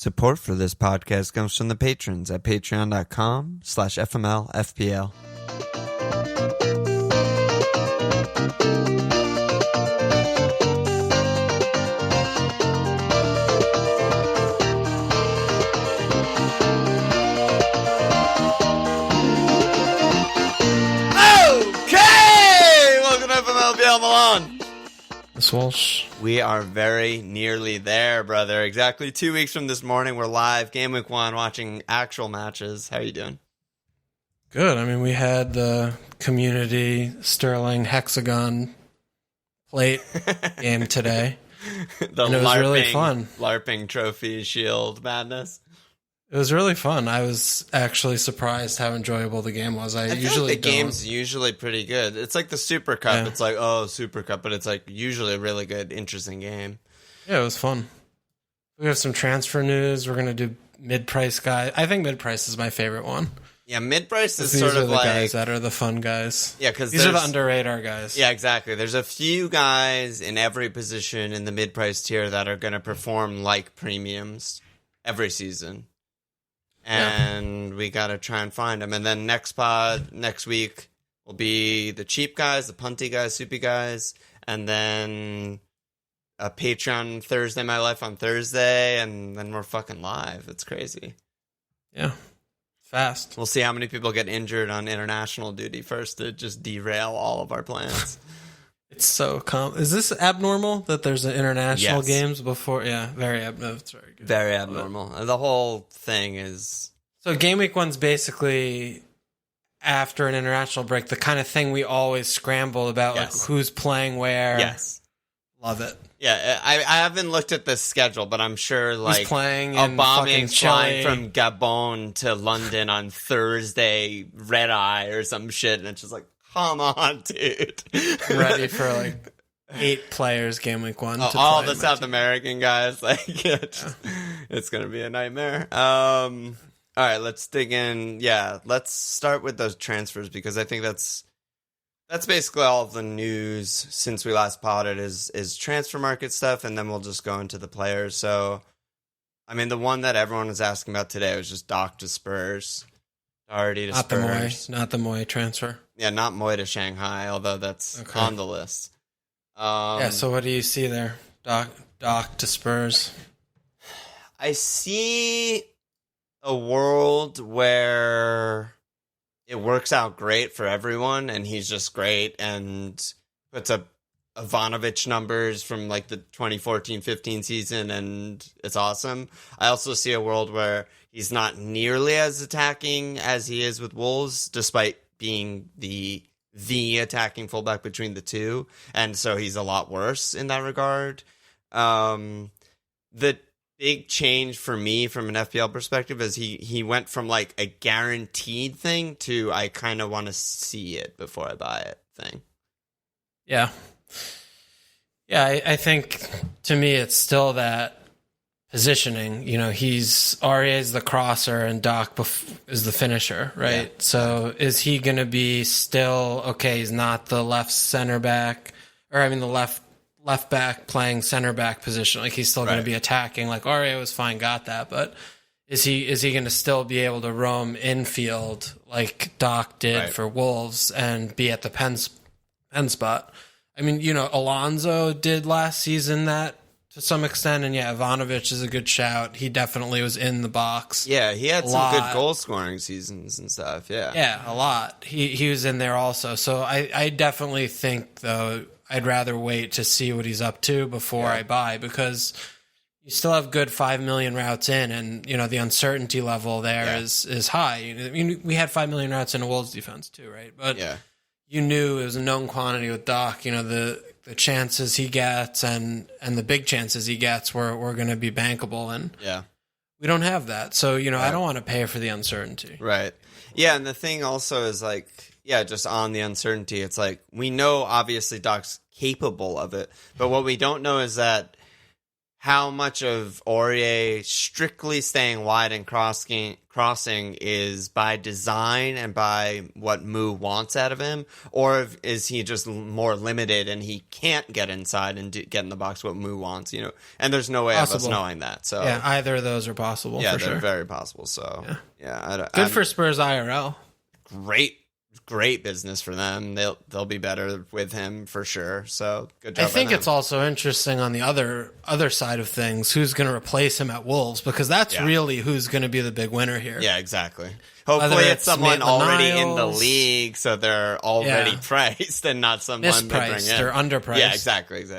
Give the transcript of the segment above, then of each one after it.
Support for this podcast comes from the patrons at patreon.com/FMLFPL. Okay! Welcome to FMLFPL Milan. Miss Walsh. We are very nearly there, brother. Exactly 2 weeks from this morning, we're live, game week 1, watching actual matches. How are you doing? Good. I mean, we had the community Sterling Hexagon plate game today. And it was really fun. LARPing trophy shield madness. It was really fun. I was actually surprised how enjoyable the game was. I feel usually like the game's usually pretty good. It's like the Super Cup. Yeah. It's like, oh, Super Cup, but it's like usually a really good, interesting game. Yeah, it was fun. We have some transfer news. We're going to do mid-price guy. I think mid-price is my favorite one. Yeah, mid-price is these sort are of the like... guys that are the fun guys. Yeah, because these are the under-radar guys. Yeah, exactly. There's a few guys in every position in the mid-price tier that are going to perform like premiums every season. And we got to try and find them. And then next week, will be the cheap guys, the punty guys, soupy guys. And then a Patreon Thursday, My Life on Thursday. And then we're fucking live. It's crazy. Yeah. Fast. We'll see how many people get injured on international duty first to just derail all of our plans. It's so Is this abnormal that there's an international games before? Yeah, very abnormal. It's very good. Very abnormal. The whole thing is... So game week 1's basically, after an international break, the kind of thing we always scramble about, like who's playing where. Yes. Love it. Yeah, I haven't looked at the schedule, but I'm sure like who's playing in bombing Chile. flying from Gabon to London on Thursday, red eye or some shit, and it's just like, come on, dude. Ready for like 8 players game week 1. Oh, all the South American guys, like it's gonna be a nightmare. All right, let's dig in. Yeah, let's start with those transfers because I think that's basically all of the news since we last potted is transfer market stuff, and then we'll just go into the players. So, I mean, the one that everyone was asking about today was just Doc to Spurs. Doherty to Spurs. Not the Mooy transfer. Yeah, not Mooy to Shanghai, although that's on the list. So what do you see there? Doc to Spurs. I see a world where it works out great for everyone, and he's just great and puts up Ivanovic numbers from like the 2014-15 season, and it's awesome. I also see a world where he's not nearly as attacking as he is with Wolves, despite being the attacking fullback between the two, and so he's a lot worse in that regard. The big change for me from an FPL perspective is he went from like a guaranteed thing to I kind of want to see it before I buy it thing. Yeah. Yeah, I think to me it's still that positioning. You know, Aria is the crosser and Doc is the finisher, right? Yeah. So is he going to be still, okay, he's not the left center back, or I mean the left back playing center back position. Like he's still going to be attacking. Like Aria was fine, got that, but is he going to still be able to roam infield like Doc did for Wolves and be at the pen spot? I mean, you know, Alonso did last season that to some extent, and Ivanovic is a good shout. He definitely was in the box. Yeah, he had some good goal scoring seasons and stuff. Yeah, a lot. He was in there also. So I definitely think though I'd rather wait to see what he's up to before I buy, because you still have good 5 million routes in, and you know the uncertainty level there is high. I mean, we had 5 million routes in a Wolves defense too, right? But you knew it was a known quantity with Doc. You know, the chances he gets and the big chances he gets were going to be bankable, and we don't have that. So, you know, I don't want to pay for the uncertainty. Right. Yeah, and the thing also is like, just on the uncertainty, it's like we know obviously Doc's capable of it, but what we don't know is that how much of Aurier strictly staying wide and crossing is by design and by what Mooy wants out of him, or is he just more limited and he can't get inside and get in the box what Mooy wants, and there's no way of us knowing that. So yeah, either of those are possible. Yeah, for they're sure. very possible. So yeah, good for Spurs IRL. Great business for them. They'll be better with him for sure. So good job. I think it's also interesting on the other side of things, who's going to replace him at Wolves, because that's really who's going to be the big winner here. Yeah, exactly. Hopefully it's someone already in the league, so they're already priced and not someone mispriced or underpriced. Yeah, exactly. It's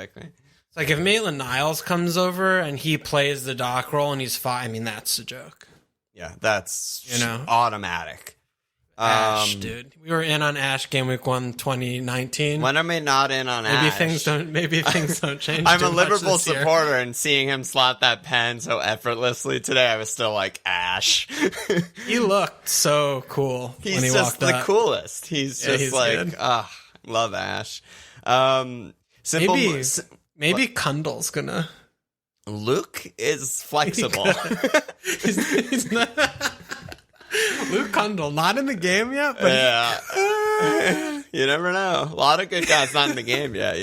like if Maitland-Niles comes over and he plays the dock role and he's fine, I mean, that's a joke. Yeah, that's automatic. Ash, dude. We were in on Ash game week 1, 2019. When am I not in on Ash? Maybe things don't change. I'm a Liverpool supporter, and seeing him slot that pen so effortlessly today, I was still like, Ash. He looked so cool when he walked up. He's just the coolest. He's just love Ash. Maybe Kundal's gonna. Luke is flexible. He's not. Luke Kundal, not in the game yet, but you never know. A lot of good guys not in the game yet,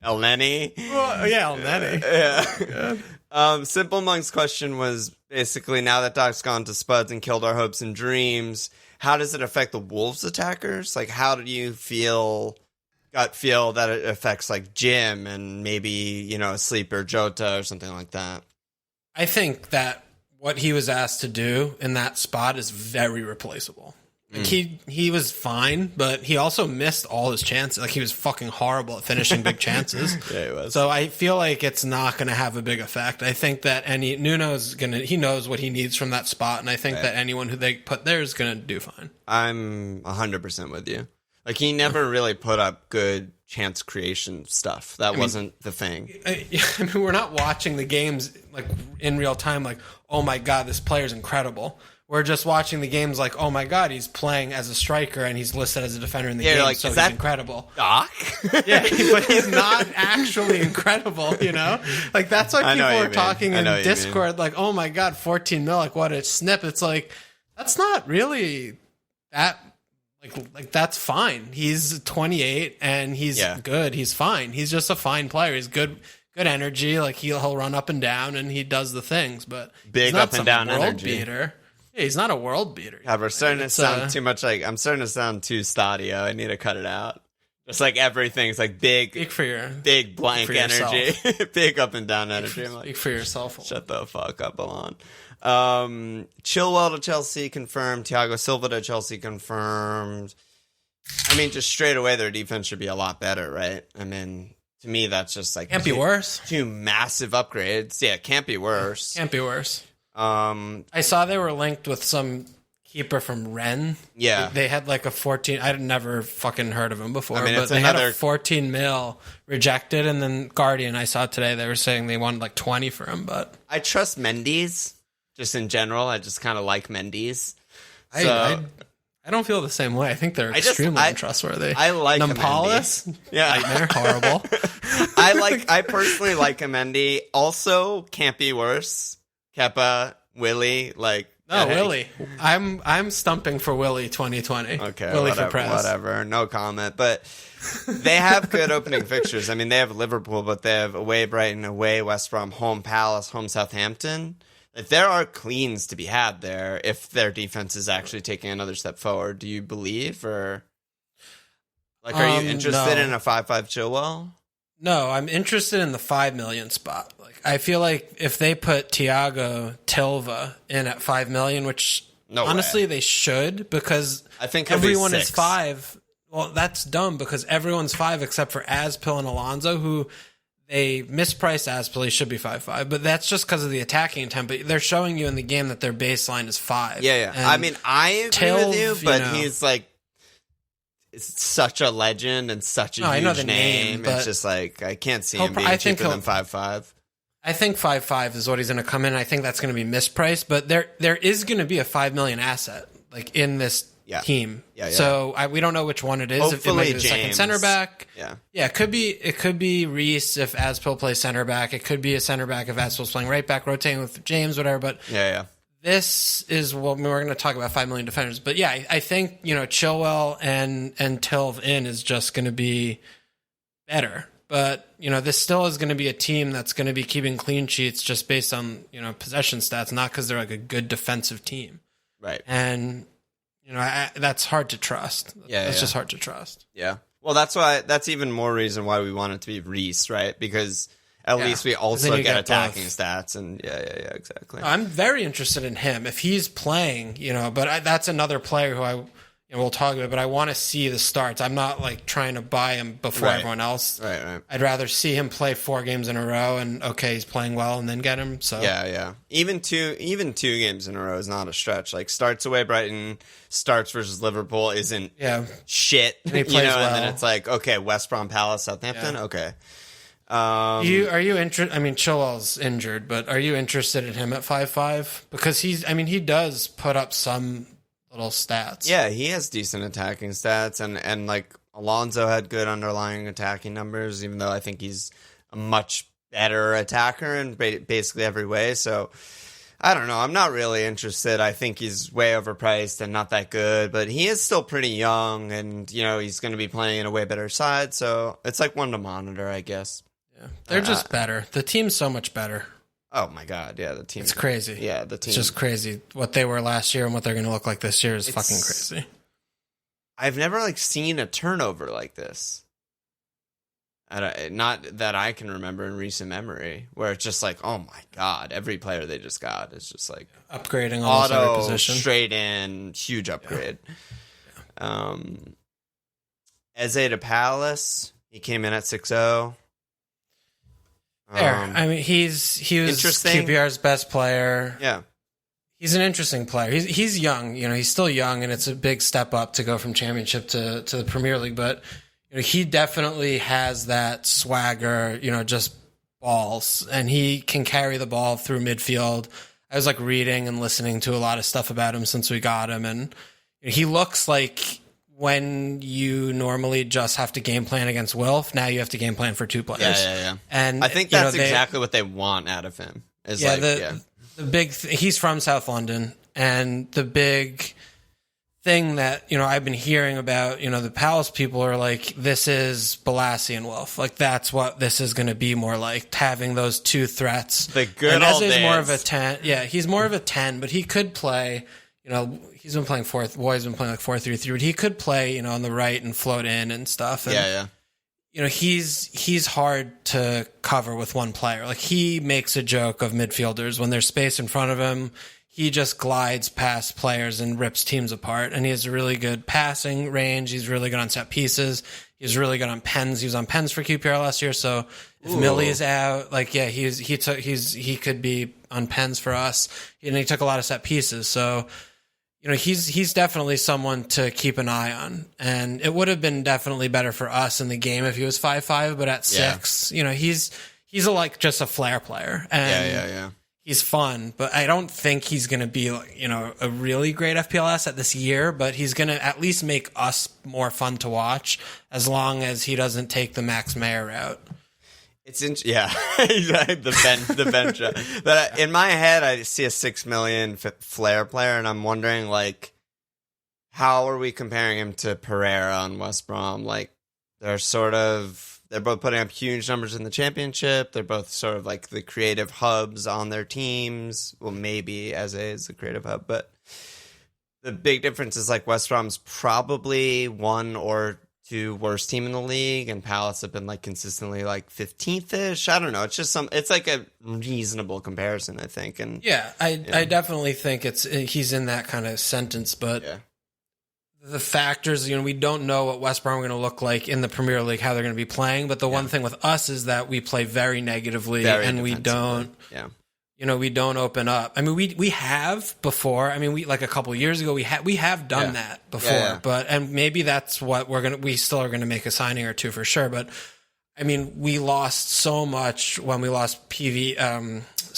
El Neni. Well, yeah, El Neni. Yeah. Simple Monk's question was basically, now that Doc's gone to Spuds and killed our hopes and dreams, how does it affect the Wolves attackers? Like, how do you gut feel that it affects like Jim and maybe, a sleeper Jota or something like that? I think that what he was asked to do in that spot is very replaceable. Like he was fine, but he also missed all his chances. Like, he was fucking horrible at finishing big chances. Yeah, he was. So I feel like it's not going to have a big effect. I think that Nuno's he knows what he needs from that spot, and I think that anyone who they put there is going to do fine. I'm 100% with you. Like, he never really put up good chance creation stuff. That wasn't the thing. I mean, we're not watching the games like in real time. Like, oh my god, this player's incredible. We're just watching the games like, oh my god, he's playing as a striker and he's listed as a defender in the game, like, so is he's that incredible. Doc? Yeah, but he's not actually incredible, Like, that's why people are talking in Discord like, oh my god, 14 mil, like, what a snip. It's like, that's not really that. Like that's fine. He's 28 and he's good. He's fine. He's just a fine player. He's good energy. Like, he'll run up and down and he does the things, but big he's not up and down world energy. Beater. Yeah, he's not a world beater. Yeah, we're starting to sound too much like, I'm starting to sound too Stadio. I need to cut it out. Just like everything's like big blank energy, big up and down energy. I'm like, speak for yourself. Shut the fuck up, Alon. Chilwell to Chelsea confirmed. Thiago Silva to Chelsea confirmed. I mean, just straight away, their defense should be a lot better, right? I mean, to me, that's just like can't be worse. Two massive upgrades. Yeah, can't be worse. Can't be worse. I saw they were linked with some keeper from Rennes. Yeah, they had like a 14. I'd never fucking heard of him before. I mean, but they had a 14 mil rejected, and then Guardian, I saw today, they were saying they wanted like 20 for him. But I trust Mendy's. Just in general, I just kind of like Mendy's. So, I don't feel the same way. I think they're extremely untrustworthy. I like Nampalis. Yeah, nightmare, horrible. I personally like Mendy. Also, can't be worse. Kepa, Willie, like. No, Willie. I'm stumping for Willie 2020. Okay, Willie whatever, for press. whatever. No comment. But they have good opening fixtures. I mean, they have Liverpool, but they have away Brighton, away West Brom, home Palace, home Southampton. Like, there are cleans to be had there if their defense is actually taking another step forward. Do you believe, or like, are you interested in a 5-5 Chilwell? No, I'm interested in the 5 million spot. Like, I feel like if they put Thiago Silva in at 5 million, which honestly they should, because I think everyone is 5. Well, that's dumb because everyone's 5 except for Azpil and Alonso, who they mispriced Azpil. He should be 5-5, but that's just because of the attacking intent. But they're showing you in the game that their baseline is 5. Yeah. And I mean, I agree with you, but he's like such a legend and such a huge name. It's just like, I can't see him being cheaper than 5-5. I think 5-5 is what he's going to come in. I think that's going to be mispriced, but there is going to be a 5 million asset like in this team. Yeah. So we don't know which one it is. Hopefully it might be the second James. center back. Yeah. It could be Reece if Aspil plays center back. It could be a center back if Aspil's playing right back, rotating with James, whatever. But this is what we're going to talk about 5 million defenders. But yeah, I think, Chilwell and Tilv in is just going to be better. But, this still is going to be a team that's going to be keeping clean sheets just based on, possession stats, not because they're like a good defensive team. Right. And, that's hard to trust. It's just hard to trust. Yeah. Well, that's even more reason why we want it to be Reece, right? Because at least we also get attacking stats. And yeah, exactly. I'm very interested in him. If he's playing, but that's another player who we'll talk about, but I want to see the starts. I'm not like trying to buy him before everyone else. Right. I'd rather see him play 4 games in a row and he's playing well and then get him. So yeah. Even two games in a row is not a stretch. Like starts away Brighton, starts versus Liverpool isn't shit. And he plays well. And then it's like, okay, West Brom, Palace, Southampton, okay. Are you interested? I mean, Chilwell's injured, but are you interested in him at 5'5"? Because he does put up some little stats. Yeah, he has decent attacking stats, and like Alonso had good underlying attacking numbers, even though I think he's a much better attacker in basically every way. So I don't know. I'm not really interested. I think he's way overpriced and not that good, but he is still pretty young, and he's going to be playing in a way better side. So it's like one to monitor, I guess. Yeah, they're just better. The team's so much better. Oh my god, yeah, the team. It's crazy. Yeah, the team. It's just crazy. What they were last year and what they're going to look like this year is fucking crazy. I've never seen a turnover like this. Not that I can remember in recent memory, where it's just like, oh my god, every player they just got is just like upgrading all those other positions. Straight in, huge upgrade. Yeah. Eze to Palace, he came in at 6-0. Fair. I mean, he was QPR's best player. Yeah. He's an interesting player. He's young, he's still young, and it's a big step up to go from Championship to the Premier League. But he definitely has that swagger, just balls, and he can carry the ball through midfield. I was reading and listening to a lot of stuff about him since we got him, and he looks like when you normally just have to game plan against Wilf, now you have to game plan for 2 players. Yeah. And I think that's exactly what they want out of him. The big he's from South London, and the big thing that I've been hearing about, the Palace people are like, this is Balassi and Wilf. Like that's what this is going to be more like, having those 2 threats. The good old days. More of a 10. Yeah, he's more of a 10, but he could play. He's been playing 4th. Boy's been playing 4-3-3, but he could play, on the right and float in and stuff. And, he's hard to cover with one player. Like he makes a joke of midfielders when there's space in front of him. He just glides past players and rips teams apart. And he has a really good passing range. He's really good on set pieces. He's really good on pens. He was on pens for QPR last year. So if Millie is out, he could be on pens for us. And he took a lot of set pieces. So he's definitely someone to keep an eye on, and it would have been definitely better for us in the game if he was 5'5", but at 6, he's just a flair player, and he's fun, but I don't think he's going to be a really great FPLS at this year, but he's going to at least make us more fun to watch as long as he doesn't take the Max Meyer route. It's the bench. But in my head, I see a 6 million flair player, and I'm wondering how are we comparing him to Pereira on West Brom? They're both putting up huge numbers in the Championship. They're both sort of the creative hubs on their teams. Well, maybe Eze is the creative hub, but the big difference is West Brom's probably 1 or 2 worst team in the league, and Palace have been consistently 15th-ish. I don't know. It's just it's a reasonable comparison, I think. And I definitely think he's in that kind of sentence, but the factors, we don't know what West Brom are going to look like in the Premier League, how they're going to be playing. But the one thing with us is that we play very negatively, and we don't. Yeah. We don't open up. I mean, we have before. I mean, we a couple of years ago, we have done that before. But and maybe that's what we still are gonna make a signing or 2 for sure. But I mean, we lost so much when we lost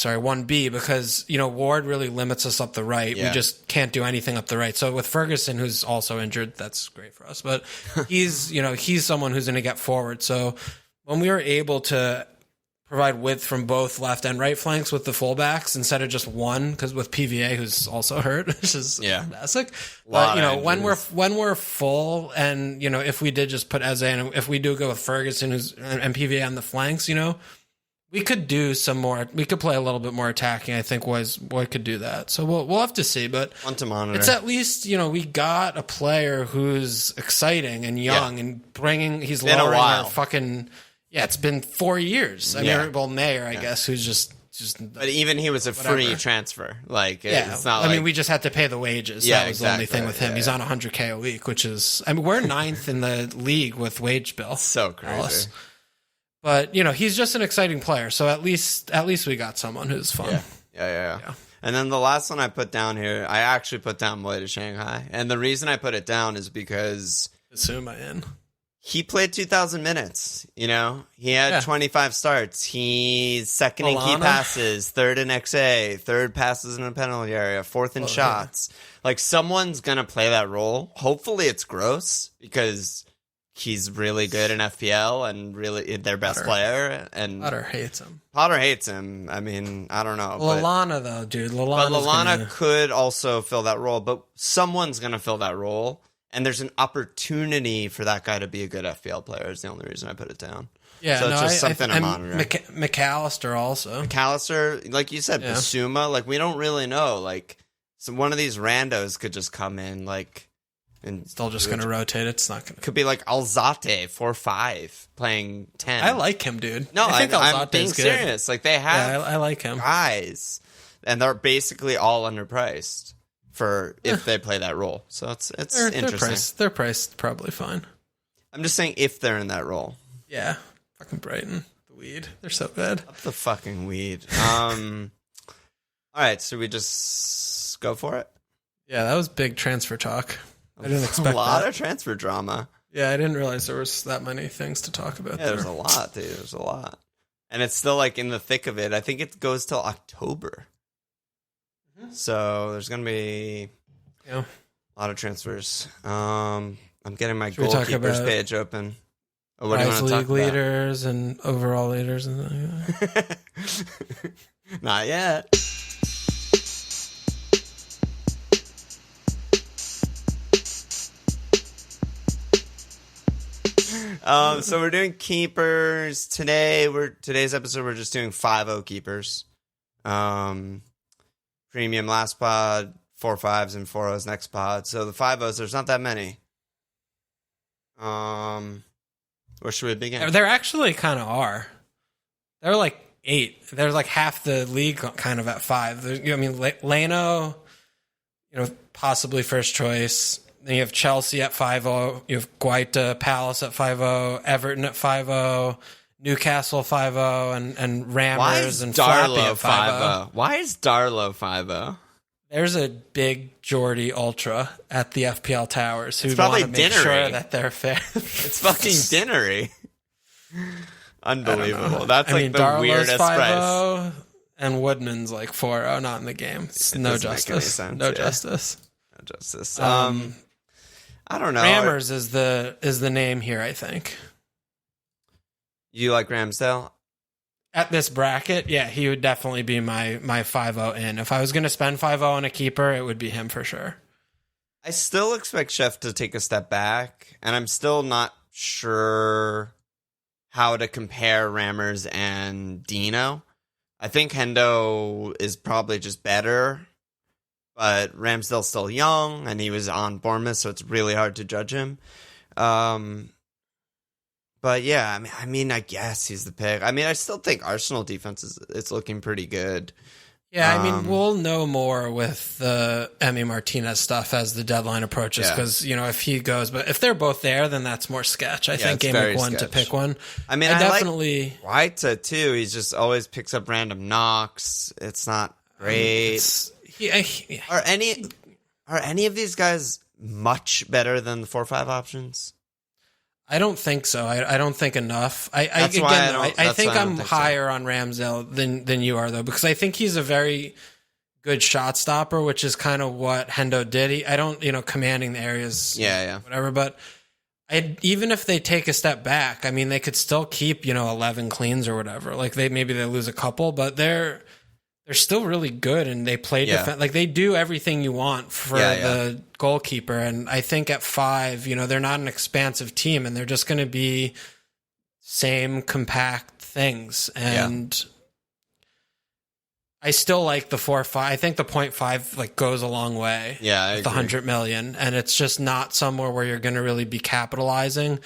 1B, because, Ward really limits us up the right. Yeah. We just can't do anything up the right. So with Ferguson, who's also injured, that's great for us. But he's someone who's going to get forward. So when we were able to provide width from both left and right flanks with the fullbacks instead of just one, because with PVA, who's also hurt, which is fantastic. But when we're full, and if we did just put Eze, and if we do go with Ferguson and PVA on the flanks, we could do some more. We could play a little bit more attacking. I think Wood could do that. So we'll have to see. But one to monitor. It's at least we got a player who's exciting and young and bringing. He's lowering our fucking. Yeah, it's been 4 years. I mean, Mayer, I guess, who's just. But even he was a free transfer. Like, it's not. I mean, we just had to pay the wages. That was the only thing with him. He's on $100K a week, which is. I mean, we're 9th in the league with wage bill. So crazy. But he's just an exciting player. So at least we got someone who's fun. Yeah. And then the last one I put down here, I actually put down Mooy to Shanghai, and the reason I put it down is because. Assume I in. He played 2,000 minutes, He had 25 starts. He's second in key passes, third in XA, third passes in the penalty area, fourth in shots. Like, someone's going to play that role. Hopefully it's Gross, because he's really good in FPL and really their best player. And Potter hates him. I mean, I don't know. Lallana, though, dude. Lallana could also fill that role, but someone's going to fill that role. And there's an opportunity for that guy to be a good FPL player is the only reason I put it down. Yeah, so it's just something to monitor. McAllister also. McAllister, like you said, Basuma, like we don't really know. Like, so one of these randos could just come in, like, and still just going to rotate. It's not going to. Could be like Alzate 4-5 playing 10. I like him, dude. No, I think I'm being serious. Like they have, I like him. Guys, and they're basically all underpriced. For if they play that role. So it's interesting. They're priced probably fine. I'm just saying if they're in that role. Yeah. Fucking Brighton. The weed. They're so good. Up the fucking weed. All right, so we just go for it? Yeah, that was big transfer talk. I didn't expect that. A lot of transfer drama. Yeah, I didn't realize there was that many things to talk about. Yeah, there's a lot, dude. There's a lot. And it's still like in the thick of it. I think it goes till October. So there's going to be a lot of transfers. I'm getting my goalkeepers page open. Oh, what do you want to talk about? League leaders and overall leaders and that. Not yet. So we're doing keepers today. Today's episode we're just doing 5-0 keepers. Premium last pod, 4-5s and 4-0s next pod. So the 5-0s, there's not that many. Where should we begin? There actually kind of are. They're like 8. There's like half the league kind of at 5. Leno, possibly first choice. Then you have Chelsea at 5-0. You have Guaita, Palace at 5-0. Everton at 5-0. Newcastle 5-0 and Rammers and Flappy at 5-0. Why is Darlow 5-0? There's a big Geordie ultra at the FPL Towers who want to make sure that they're fair. It's fucking dinnery. Unbelievable. That's the Darlow's weirdest 5-0 price. And Woodman's like 4-0, not in the game. It's no justice. No justice. I don't know. Rammers is the name here, I think. You like Ramsdale? At this bracket, yeah, he would definitely be my 5-0 in. If I was going to spend 5-0 on a keeper, it would be him for sure. I still expect Chef to take a step back, and I'm still not sure how to compare Rammers and Dino. I think Hendo is probably just better, but Ramsdale's still young, and he was on Bournemouth, so it's really hard to judge him. But yeah, I mean, I guess he's the pick. I mean, I still think Arsenal defense is looking pretty good. Yeah, I mean, we'll know more with the Emi Martinez stuff as the deadline approaches because, if he goes, but if they're both there, then that's more sketch. I think game week 1 to pick one. I mean, I definitely like Guaita too. He just always picks up random knocks. It's not great. Are any of these guys much better than the 4-5 options? I don't think so. I don't think enough. I think I'm higher on Ramsdale than you are, though, because I think he's a very good shot stopper, which is kind of what Hendo did. I don't, commanding the areas, whatever. But even if they take a step back, I mean, they could still keep 11 cleans or whatever. Like maybe they lose a couple, but they're still really good, and they play defense. Like they do everything you want for the goalkeeper. And I think at 5, they're not an expansive team, and they're just going to be same compact things. And I still like the 4-5. I think the 0.5 goes a long way. Yeah, with the 100 million, and it's just not somewhere where you're going to really be capitalizing.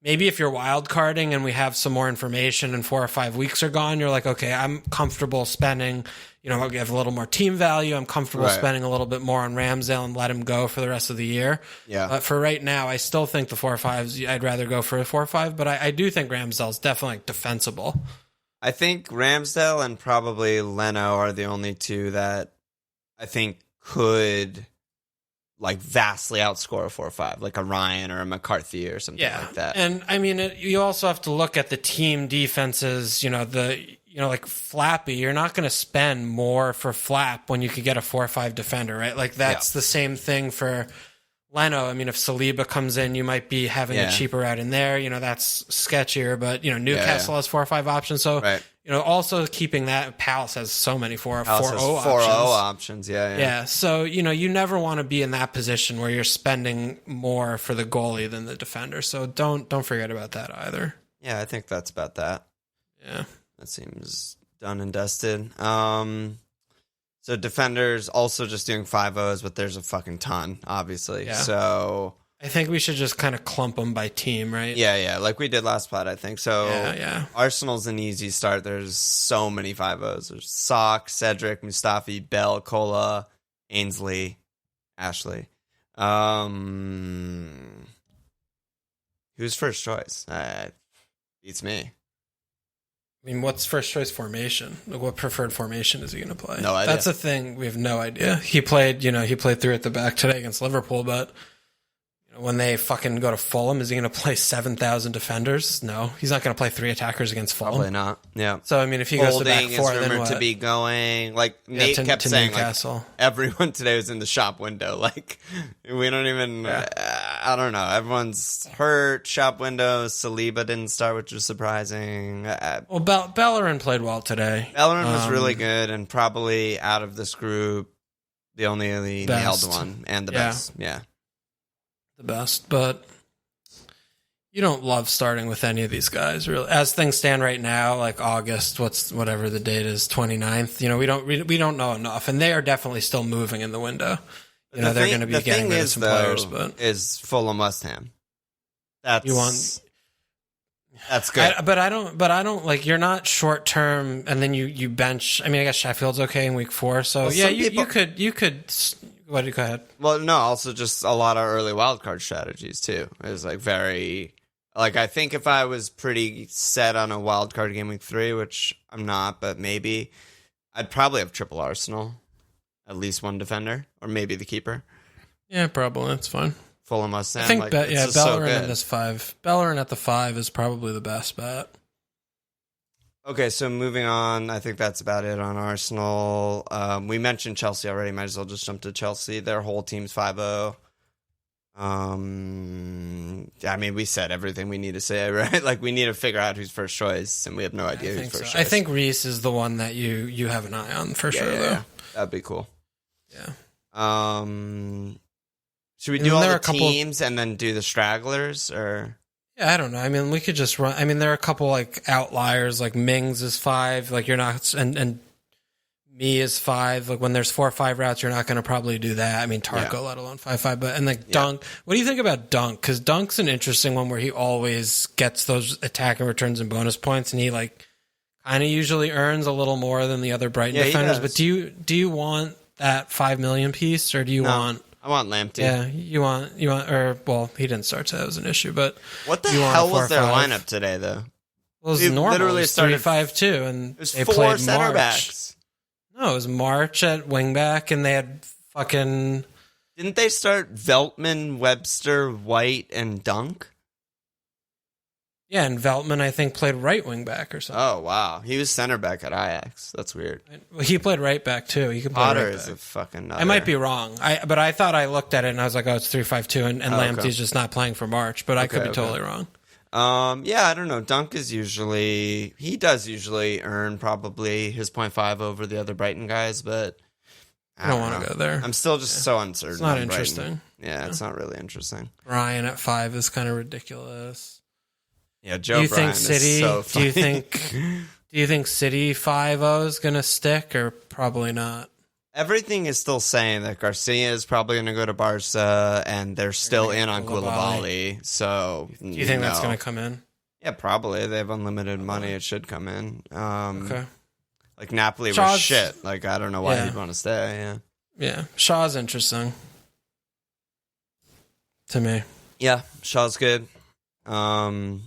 Maybe if you're wild carding and we have some more information and 4 or 5 weeks are gone, you're like, okay, I'm comfortable spending, I'll give a little more team value. I'm comfortable spending a little bit more on Ramsdale and let him go for the rest of the year. Yeah. But for right now, I still think the 4 or 5s, I'd rather go for a 4 or 5, but I do think Ramsdale's definitely defensible. I think Ramsdale and probably Leno are the only two that I think could vastly outscore a 4 or 5, like a Ryan or a McCarthy or something like that. And I mean, you also have to look at the team defenses, like Flappy. You're not going to spend more for Flap when you could get a 4 or 5 defender, right? Like that's the same thing for Leno. I mean, if Saliba comes in, you might be having a cheaper route in there. That's sketchier, but Newcastle has 4 or 5 options. So, also keeping that, Palace has so many 4-0 options. Yeah. So, you never want to be in that position where you're spending more for the goalie than the defender. So don't forget about that either. Yeah, I think that's about that. Yeah. That seems done and dusted. So defenders also just doing 5-0s, but there's a fucking ton, obviously. Yeah. So I think we should just kind of clump them by team, right? Yeah, like we did last pod, I think. So yeah. Arsenal's an easy start. There's so many 5-0s. There's Sock, Cedric, Mustafi, Bell, Kola, Ainsley, Ashley. Who's first choice? Beats me. I mean, what's first choice formation? What preferred formation is he going to play? No idea. That's the thing. We have no idea. He played 3 at the back today against Liverpool, but when they fucking go to Fulham, is he going to play 7,000 defenders? No, he's not going to play 3 attackers against Fulham. Probably not. Yeah. So I mean, if he goes to back 4, then what? To be going Nate kept saying Newcastle. Everyone today was in the shop window. We don't even. I don't know. Everyone's hurt. Shop window. Saliba didn't start, which was surprising. Bellerin played well today. Bellerin was really good, and probably out of this group, the only nailed one and the best. Yeah. The best, but you don't love starting with any of these guys, really. As things stand right now, August, whatever the date is, 29th. We don't know enough, and they are definitely still moving in the window. They're going to be getting rid of some players, but is Fulham West Ham. That's good. I don't you're not short term, and then you bench. I mean, I guess Sheffield's okay in week 4, so you could. What do you go ahead? Well, no, also just a lot of early wildcard strategies too. It was very I think if I was pretty set on a wildcard game week 3, which I'm not, but maybe I'd probably have triple Arsenal, at least one defender, or maybe the keeper. Yeah, probably that's fine. Fulham West Ham. I think Bellerin in this 5. Bellerin at the 5 is probably the best bet. Okay, so moving on, I think that's about it on Arsenal. We mentioned Chelsea already. Might as well just jump to Chelsea. Their whole team's 5-0. I mean, we said everything we need to say, right? We need to figure out who's first choice, and we have no idea who's first choice. I think Reece is the one that you have an eye on for sure, though. Yeah. That'd be cool. Yeah. Should we do all the teams and then do the stragglers, or? Yeah, I don't know. I mean, we could just run. I mean, there are a couple outliers. Mings is 5. You're not, and me is 5. When there's 4 or 5 routes, you're not going to probably do that. I mean, Tarko, let alone 5-5. But Dunk. What do you think about Dunk? Because Dunk's an interesting one where he always gets those attacking returns and bonus points, and he kind of usually earns a little more than the other Brighton defenders. But do you want that 5 million piece, or do you want? I want Lamptey. Yeah, you want, he didn't start, so that was an issue. But what the hell was their lineup today, though? Well, it was normal. Literally started 3-5-2, and they played center backs. No, it was March at wingback, and they had fucking. Didn't they start Veltman, Webster, White, and Dunk? Yeah, and Veltman, I think, played right wing back or something. Oh, wow. He was center back at Ajax. That's weird. Well, he played right back, too. He can play Potter right is back. a fucking nutter. I might be wrong. But I thought I looked at it and I was like, oh, it's 3-5-2, and Lamptey's just not playing for March. But I could be totally wrong. Yeah, I don't know. Dunk is he does usually earn probably his 0.5 over the other Brighton guys, but I don't want to go there. I'm still just so uncertain. It's not interesting. Yeah, it's not really interesting. Ryan at 5 is kind of ridiculous. Yeah, Joe Bryan is so funny. Do you think City 5-0 is going to stick or probably not? Everything is still saying that Garcia is probably going to go to Barca, and they're still in on Koulibaly. So, do you think that's going to come in? Yeah, probably. They have unlimited money. It should come in. Okay. Like Napoli was shit. Like I don't know why he'd want to stay. Yeah. Yeah, Shaw's interesting to me. Yeah, Shaw's good. You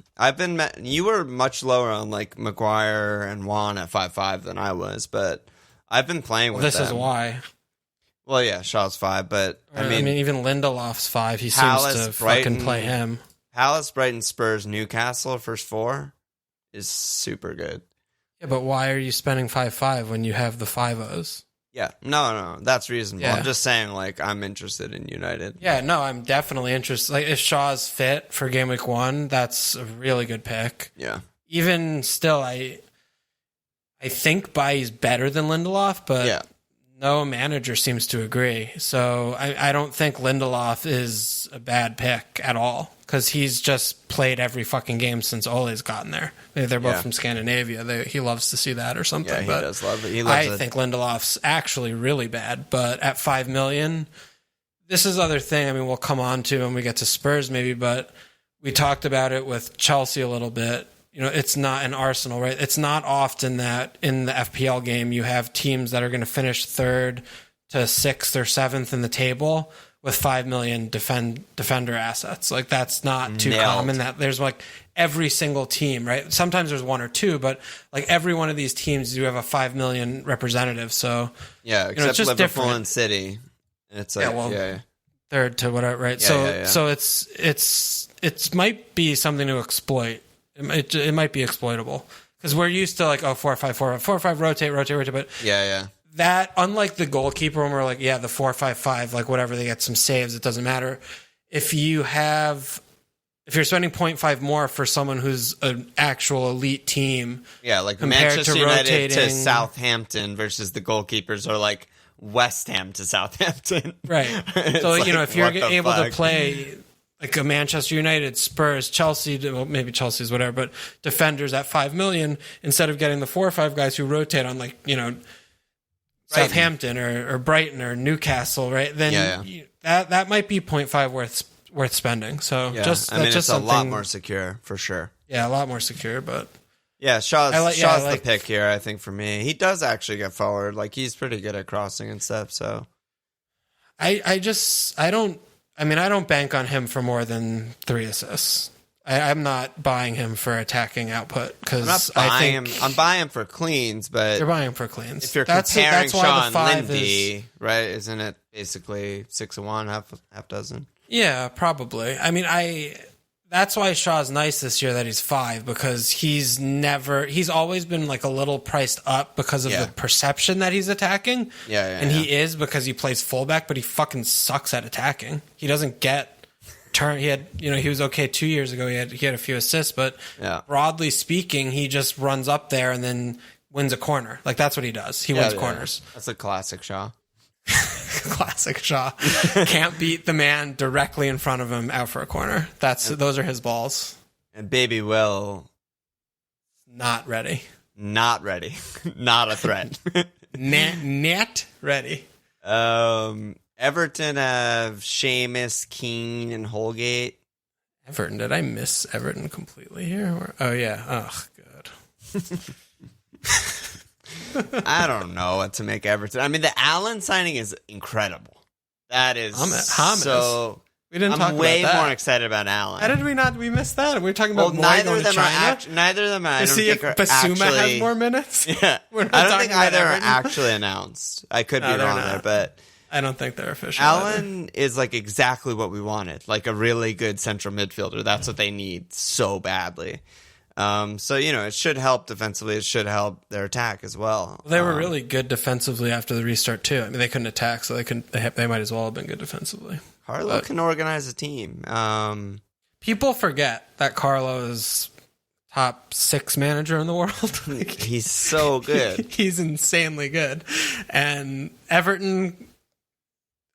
were much lower on like Maguire and Juan at 5-5 than I was, but I've been playing with them. This is why. Well, yeah, Shaw's 5, but I mean even Lindelof's 5. He seems to fucking play him. Palace, Brighton, Spurs, Newcastle, first 4 is super good. Yeah, but why are you spending 5-5 when you have the 5-0s? Yeah, no, that's reasonable. Yeah. I'm just saying, like, I'm interested in United. Yeah, no, I'm definitely interested. Like, if Shaw's fit for game week 1, that's a really good pick. Yeah. Even still, I think Bailly's better than Lindelof, but no manager seems to agree. So I don't think Lindelof is a bad pick at all because he's just played every fucking game since Ole's gotten there. They're both from Scandinavia. He loves to see that or something. Yeah, he does love it. I think Lindelof's actually really bad, but at $5 million, this is other thing. I mean, we'll come on to when we get to Spurs maybe, but we talked about it with Chelsea a little bit. You know, it's not an Arsenal, right? It's not often that in the FPL game you have teams that are going to finish 3rd to 6th or 7th in the table with 5 million defender assets. Like, that's not too common. That there's like every single team, right? Sometimes there's 1 or 2, but like every one of these teams, you have a 5 million representative. So yeah, except it's just Liverpool different. and City. It's like 3rd to whatever, right? So it's might be something to exploit. It might be exploitable because we're used to like 4-5-4, 4-5 rotate, but that, unlike the goalkeeper when we're like the 4-5-5, like whatever, they get some saves, it doesn't matter. If you're spending 0.5 more for someone who's an actual elite team, like Manchester United to Southampton versus the goalkeepers are like West Ham to Southampton, right? So like, if you're able to play like a Manchester United, Spurs, Chelsea, well, maybe Chelsea's whatever, but defenders at 5 million instead of getting the 4 or 5 guys who rotate on like, Southampton or Brighton or Newcastle, right? Then that might be 0.5 worth spending. So it's a lot more secure for sure. Yeah, a lot more secure, but Shaw's the pick here, I think, for me. He does actually get forward. Like, he's pretty good at crossing and stuff, so I don't bank on him for more than 3 assists. I'm not buying him for attacking output because I'm buying him for cleans, but you're buying him for cleans. If you're comparing Shaw and Lindy, right? Isn't it basically 6 of 1, half dozen? Yeah, probably. I mean, that's why Shaw's nice this year that he's 5 because he's always been like a little priced up because of the perception that he's attacking. He is because he plays fullback, but he fucking sucks at attacking. He doesn't get turn. He had, he was okay 2 years ago. He had a few assists, but broadly speaking, he just runs up there and then wins a corner. Like, that's what he does. He wins corners. That's a classic Shaw. Classic Shaw. Can't beat the man directly in front of him out for a corner. Those are his balls. And Baby Will, not ready. Not ready. Not a threat. Net ready. Everton have Seamus, Keane, and Holgate. Everton. Did I miss Everton completely here? Oh yeah. Oh god. I don't know what to make Everton. I mean, the Allen signing is incredible. That is so. We didn't talk about that. I'm way more excited excited about Allen. How did we not? We missed that. We were talking about neither of them I don't think are Basuma actually, has more minutes. Yeah, I don't think either are actually announced. I could be wrong there, but I don't think they're official. Allen is like exactly what we wanted, like a really good central midfielder. That's what they need so badly. So, it should help defensively. It should help their attack as well. They were really good defensively after the restart, too. I mean, they couldn't attack, so they might as well have been good defensively. Carlo can organize a team. People forget that Carlo is top 6 manager in the world. He's so good. He's insanely good. And Everton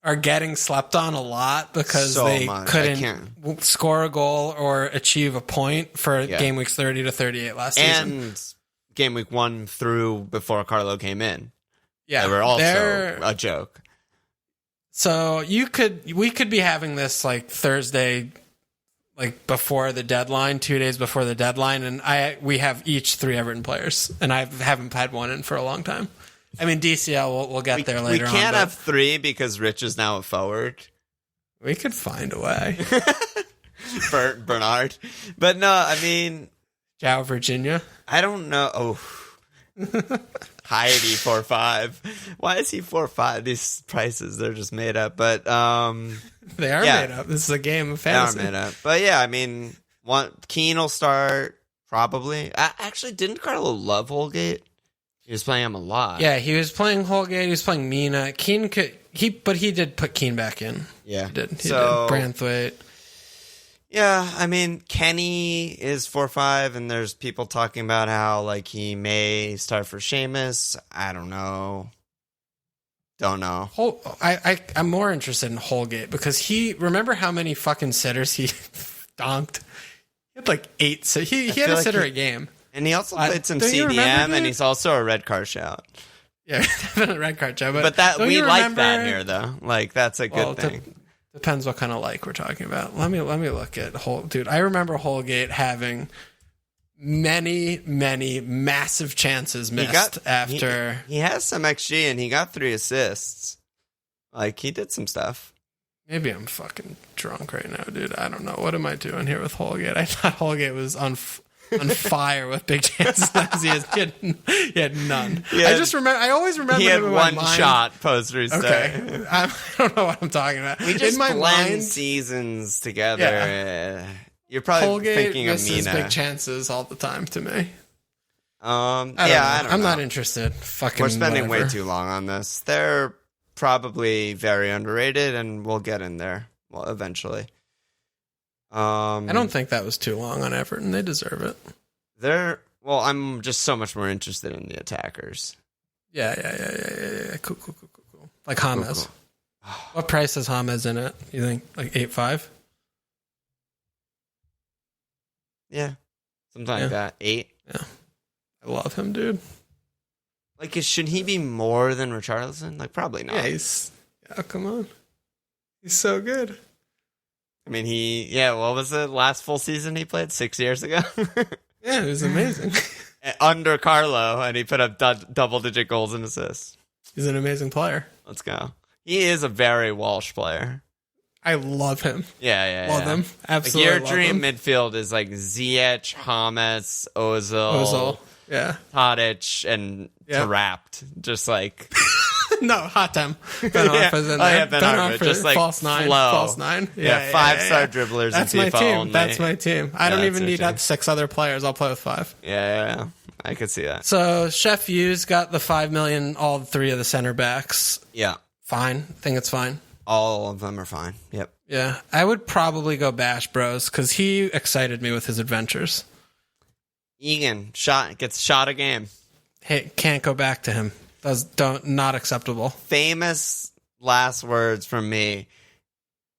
are getting slept on a lot because they couldn't score a goal or achieve a point for game weeks 30 to 38 last season. And game week 1 through before Carlo came in. Yeah. They were also a joke. So we could be having this like Thursday, like before the deadline, 2 days before the deadline, and we have each 3 Everton players, and I haven't had one in for a long time. I mean, DCL, we'll get there later on. We can't have 3 because Rich is now a forward. We could find a way. Bernard. But no, I mean... João Virginia. I don't know. Oh. Heidi 4-5. Why is he 4-5? These prices, they're just made up. But they are made up. This is a game of fantasy. They are made up. But yeah, I mean, Keane will start probably. Actually, didn't Carlo love Holgate? He was playing him a lot. Yeah, he was playing Holgate. He was playing Mina. Keane but he did put Keane back in. Yeah, he did. Branthwaite. Yeah, I mean, Kenny is 4-5, and there's people talking about how like he may start for Seamus. I don't know. Don't know. I'm more interested in Holgate because remember how many fucking sitters he donked? He had like 8. So he had a sitter a game. And he also played some CDM, and he's also a red card shout. Yeah, a red card shout. But that we like that here, though. Like, that's a good thing. Depends what kind of like we're talking about. Let me look at dude. I remember Holgate having many massive chances missed after. He has some XG, and he got 3 assists. Like, he did some stuff. Maybe I'm fucking drunk right now, dude. I don't know. What am I doing here with Holgate? I thought Holgate was on fire with big chances. He had none. I always remember he had him in one my mind. Shot post restart. Okay, I don't know what I'm talking about. We just blend seasons together. Yeah. You're probably Holgate thinking of misses Mina. big chances all the time to me. I don't know. I'm not interested. Fucking We're spending whatever. way too long on this. They're probably very underrated, and we'll get in there eventually. I don't think that was too long on Everton. They deserve it. I'm just so much more interested in the attackers. Yeah. Cool. Like James. Cool. What price is James in it? You think like 8.5? Yeah, something like that. 8. Yeah, I love him, dude. Like, should he be more than Richarlison? Like, probably not. Yeah, come on. He's so good. I mean, what was the last full season he played? 6 years ago? Yeah, it was amazing. Under Carlo, and he put up double-digit goals and assists. He's an amazing player. Let's go. He is a very Walsh player. I love him. Yeah. Love him. Absolutely. Like, your dream midfield is like Ziyech, James, Ozil, Tadic, and Tarapt. Just like... No, Hatem. Ben Arfa's in there. Ben Arfa. Just like false 9. Flow. False 9. Yeah, 5-star dribblers That's in my FIFA team. only. That's my team. I don't even need 6 other players. I'll play with 5. Yeah. I could see that. So, Chef Hughes got the 5 million, all 3 of the center backs. Yeah. Fine. I think it's fine. All of them are fine. Yep. Yeah. I would probably go Bash Bros because he excited me with his adventures. Egan gets shot a game. Hey, can't go back to him. Not acceptable. Famous last words from me,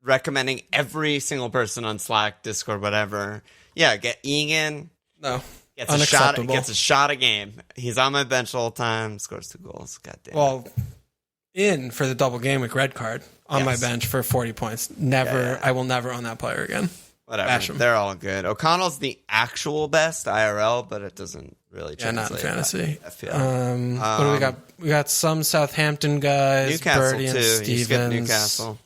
recommending every single person on Slack, Discord, whatever. Yeah, get Egan. No, gets a shot a game. He's on my bench all the time. Scores 2 goals. God damn. Well, in for the double game week red card on my bench for 40 points. I will never own that player again. Whatever. They're all good. O'Connell's the actual best IRL, but it doesn't really translate. Not in fantasy. I feel. What do we got? We got some Southampton guys. Newcastle Birdie and too. Stevens. You skipped Newcastle.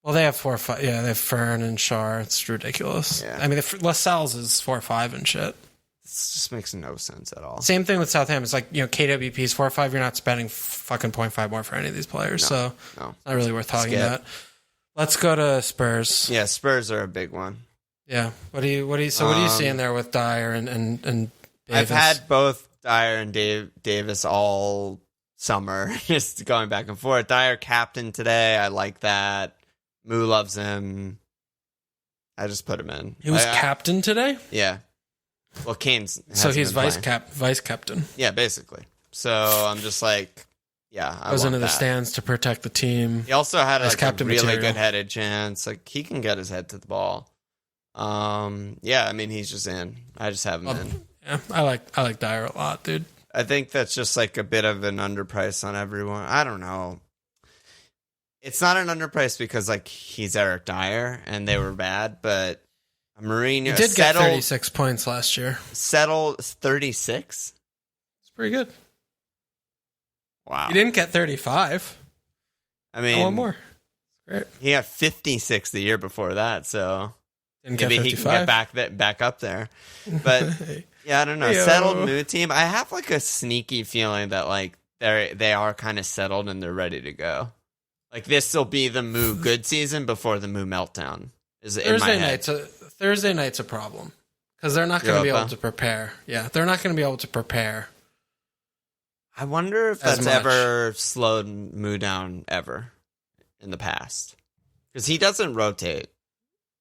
Well, they have 4 or 5. Yeah, they have Fern and Shar. It's ridiculous. Yeah. I mean, Lascelles is 4 or 5 and shit. This just makes no sense at all. Same thing with Southampton. It's like, KWP's 4 or 5. You're not spending fucking 0.5 more for any of these players. No. It's not really worth talking Skip. about. Let's go to Spurs. Yeah, Spurs are a big one. Yeah. What are you seeing there with Dyer and Davis? I've had both Dyer and Davis all summer, just going back and forth. Dyer captain today. I like that. Moo loves him. I just put him in. He was captain today? Yeah. Well, Kane's so he's vice playing. captain. Yeah, basically. So I'm just like, yeah, I goes into the that. stands to protect the team. He also had a really material. good headed chance. Like, he can get his head to the ball. Yeah, I mean, he's just in. I just have him in. Yeah, I like Dyer a lot, dude. I think that's just like a bit of an underprice on everyone. I don't know. It's not an underprice because like he's Eric Dyer and they were bad, but Mourinho He did get 36 points last year. Settled 36? It's pretty good. Wow. He didn't get 35. I mean, one more. Great. He got 56 the year before that, so Didn't maybe get he can get back up there. But yeah, I don't know. Hey-o. Settled mood team. I have like a sneaky feeling that like they are kind of settled and they're ready to go. Like this will be the Moo good season before the Moo meltdown. Is in my head. Thursday night's a problem because they're not going to be able to prepare. Yeah, they're not going to be able to prepare. I wonder if that's ever slowed Moo down ever in the past because he doesn't rotate.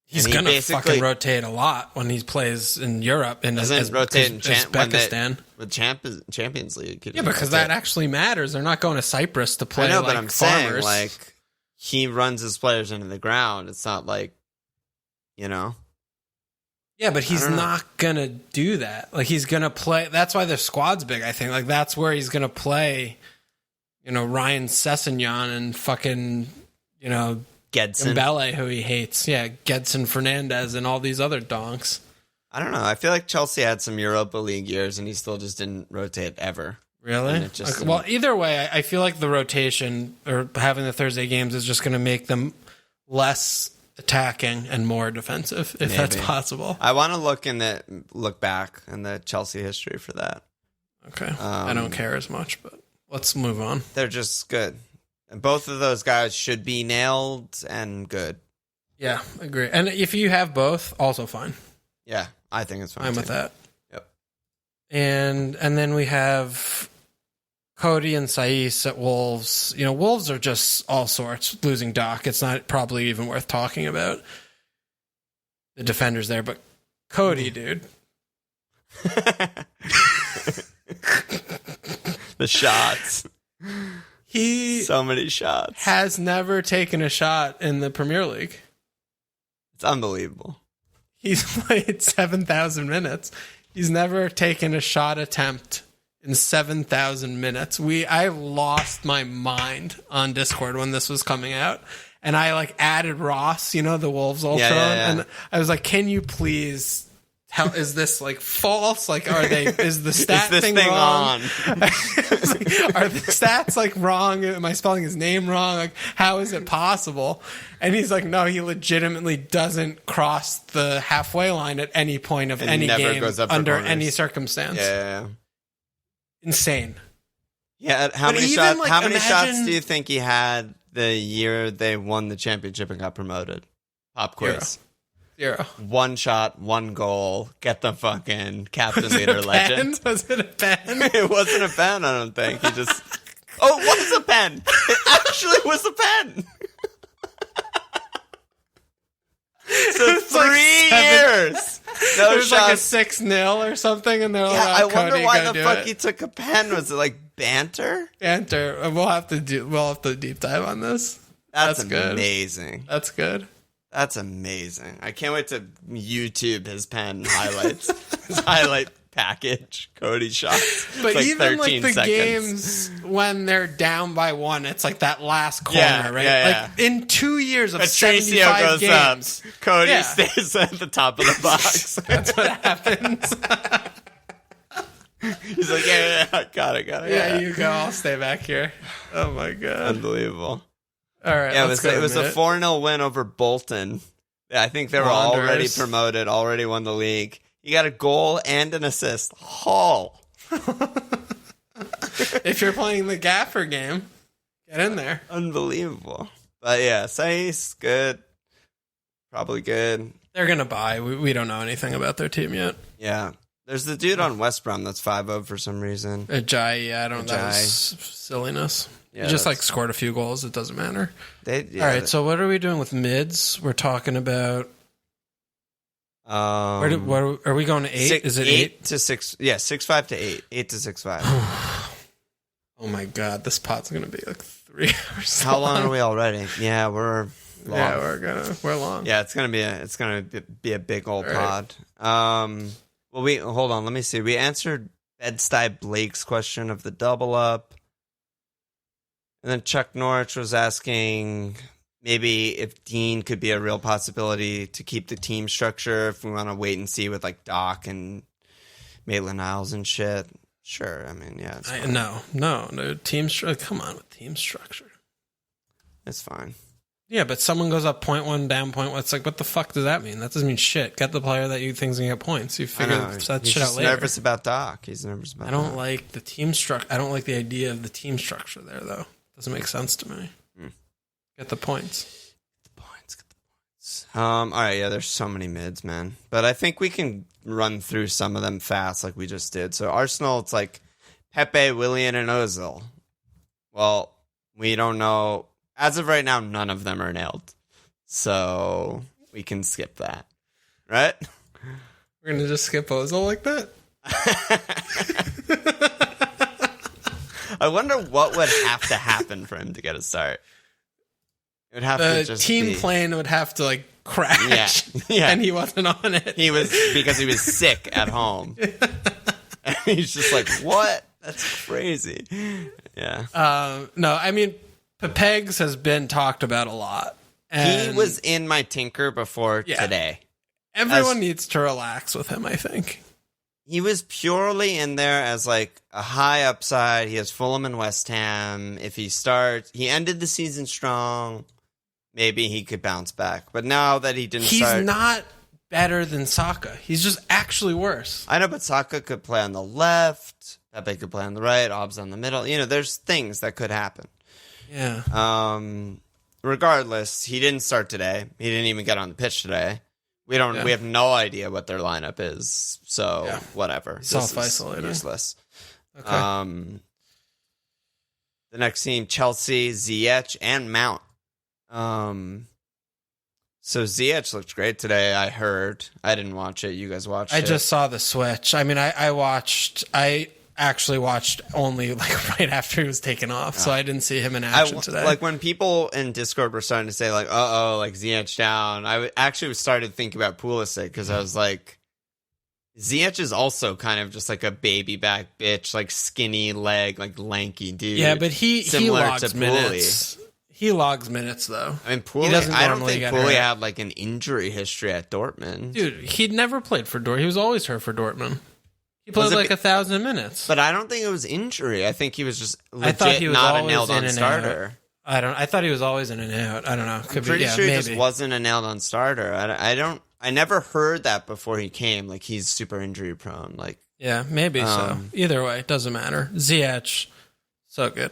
He's going to fucking rotate a lot when he plays in Europe and doesn't rotate in Uzbekistan with Champions League. Yeah, because that actually matters. They're not going to Cyprus to play. I know, like, but I'm farmers. Saying like he runs his players into the ground. It's not like Yeah, but he's not going to do that. Like he's going to play. That's why their squad's big. I think like that's where he's going to play. Ryan Sessegnon and fucking Gedson. Mbele, who he hates. Yeah, Gedson Fernandez and all these other donks. I don't know. I feel like Chelsea had some Europa League years and he still just didn't rotate ever. Really? Well, either way, I feel like the rotation or having the Thursday games is just going to make them less attacking and more defensive, if that's possible. I want to look back in the Chelsea history for that. Okay. I don't care as much, but let's move on. They're just good. And both of those guys should be nailed and good. Yeah, agree. And if you have both, also fine. Yeah, I think it's fine. I'm with that. Yep. And then we have Cody and Saiss at Wolves. Wolves are just all sorts. Losing Doc, it's not probably even worth talking about the defenders there, but Cody, dude. The shots. So many shots. Has never taken a shot in the Premier League. It's unbelievable. He's played 7,000 minutes. He's never taken a shot attempt in 7,000 minutes. I lost my mind on Discord when this was coming out. And I added Ross, the Wolves Ultron. Yeah. And I was like, can you please is this false? Is the stat thing wrong? Are the stats wrong? Am I spelling his name wrong? How is it possible? And he's like, no, he legitimately doesn't cross the halfway line at any point of any game under any circumstance. Yeah. Insane. Yeah. How many shots do you think he had the year they won the championship and got promoted? Pop quiz. 0. 1 shot, 1 goal. Get the fucking captain leader legend. Was it a pen? It wasn't a pen, I don't think. He just. Oh, it was a pen. It actually was a pen. So 3 years. No shots. It was 6-0 or something, and they're I wonder why the fuck he took a pen. Was it banter? Banter. We'll have to deep dive on this. That's good. Amazing. That's good. That's amazing. I can't wait to YouTube his pen highlights. His highlight package, Cody shots. But even the games when they're down by 1, it's that last corner, right? Yeah. In 2 years of Patricio 75 goes games. Up. Cody stays at the top of the box. That's what happens. He's like, yeah, got it. Yeah, you go. I'll stay back here. Oh my God. Unbelievable. All right. Yeah, it was a 4-0 win over Bolton. I think they were already promoted, already won the league. He got a goal and an assist. Haul. If you're playing the Gaffer game, get in there. Unbelievable. But yeah, Sai's good. Probably good. They're going to buy. We don't know anything about their team yet. Yeah. There's the dude on West Brom that's 5-0 for some reason. Ajayi, yeah, I don't know. That was silliness. Yeah, he just scored a few goals. It doesn't matter. All right, so what are we doing with mids? We're talking about... Where are we going to 8? Is it 8 to 6? Yeah, 6-5 to 8. 8 to 6-5. Oh my god, this pot's gonna be like 3 hours. How long are we already? Yeah, we're long. Yeah, we're long. Yeah, it's gonna be a big old pod. Well, hold on. Let me see. We answered Bed-Stuy Blake's question of the double up, and then Chuck Norwich was asking maybe if Dean could be a real possibility to keep the team structure if we want to wait and see with like Doc and Maitland-Niles and shit. Sure, I mean, yeah. No. Team structure. Come on with team structure. It's fine. Yeah, but someone goes up 0.1, down 0.1. It's like, what the fuck does that mean? That doesn't mean shit. Get the player that you think's gonna get points. You figure that shit out later. He's nervous about Doc. He's nervous about. I don't like the team structure. I don't like the idea of the team structure there, though. Doesn't make sense to me. Get the points. Get the points. All right, yeah. There's so many mids, man. But I think we can run through some of them fast, like we just did. So Arsenal, it's like Pepe, Willian, and Ozil. Well, we don't know. As of right now, none of them are nailed. So we can skip that. Right? We're going to just skip Ozil like that? I wonder what would have to happen for him to get a start. It would have to just team plane would have to like crash. Yeah. And he wasn't on it. He was because he was sick at home. And he's just like, what? That's crazy. Yeah. No, I mean, Pepegs has been talked about a lot. And he was in my tinker before today. Everyone needs to relax with him, I think. He was purely in there as like a high upside. He has Fulham and West Ham. If he starts, he ended the season strong. Maybe he could bounce back. But now that he didn't start... He's not better than Saka. He's just actually worse. I know, but Saka could play on the left. Pepe could play on the right. Obbs on the middle. You know, there's things that could happen. Yeah. Regardless, he didn't start today. He didn't even get on the pitch today. We have no idea what their lineup is. So, whatever. Self-isolating. Useless. Okay. The next team, Chelsea, Ziyech, and Mount. So Ziyech looked great today, I heard. I didn't watch it. You guys watched it? I just saw the switch. I mean, I actually watched only like right after he was taken off, so I didn't see him in action today. Like when people in Discord were starting to say like, like Ziyech down, I actually started thinking about Pulisic because I was like, Ziyech is also kind of just like a baby back bitch, like skinny leg, like lanky dude. Yeah, but he logs minutes. He logs minutes, though. I mean, I don't think Pooley had like an injury history at Dortmund. Dude, he'd never played for Dortmund. He was always hurt for Dortmund. He played like 1,000 minutes. But I don't think it was injury. I think he was just legit not a nailed-on starter. I thought he was always in and out. I don't know. I'm pretty sure he just wasn't a nailed-on starter. I never heard that before he came. Like, he's super injury prone. Like, yeah, maybe so. Either way, it doesn't matter. Ziyech, so good.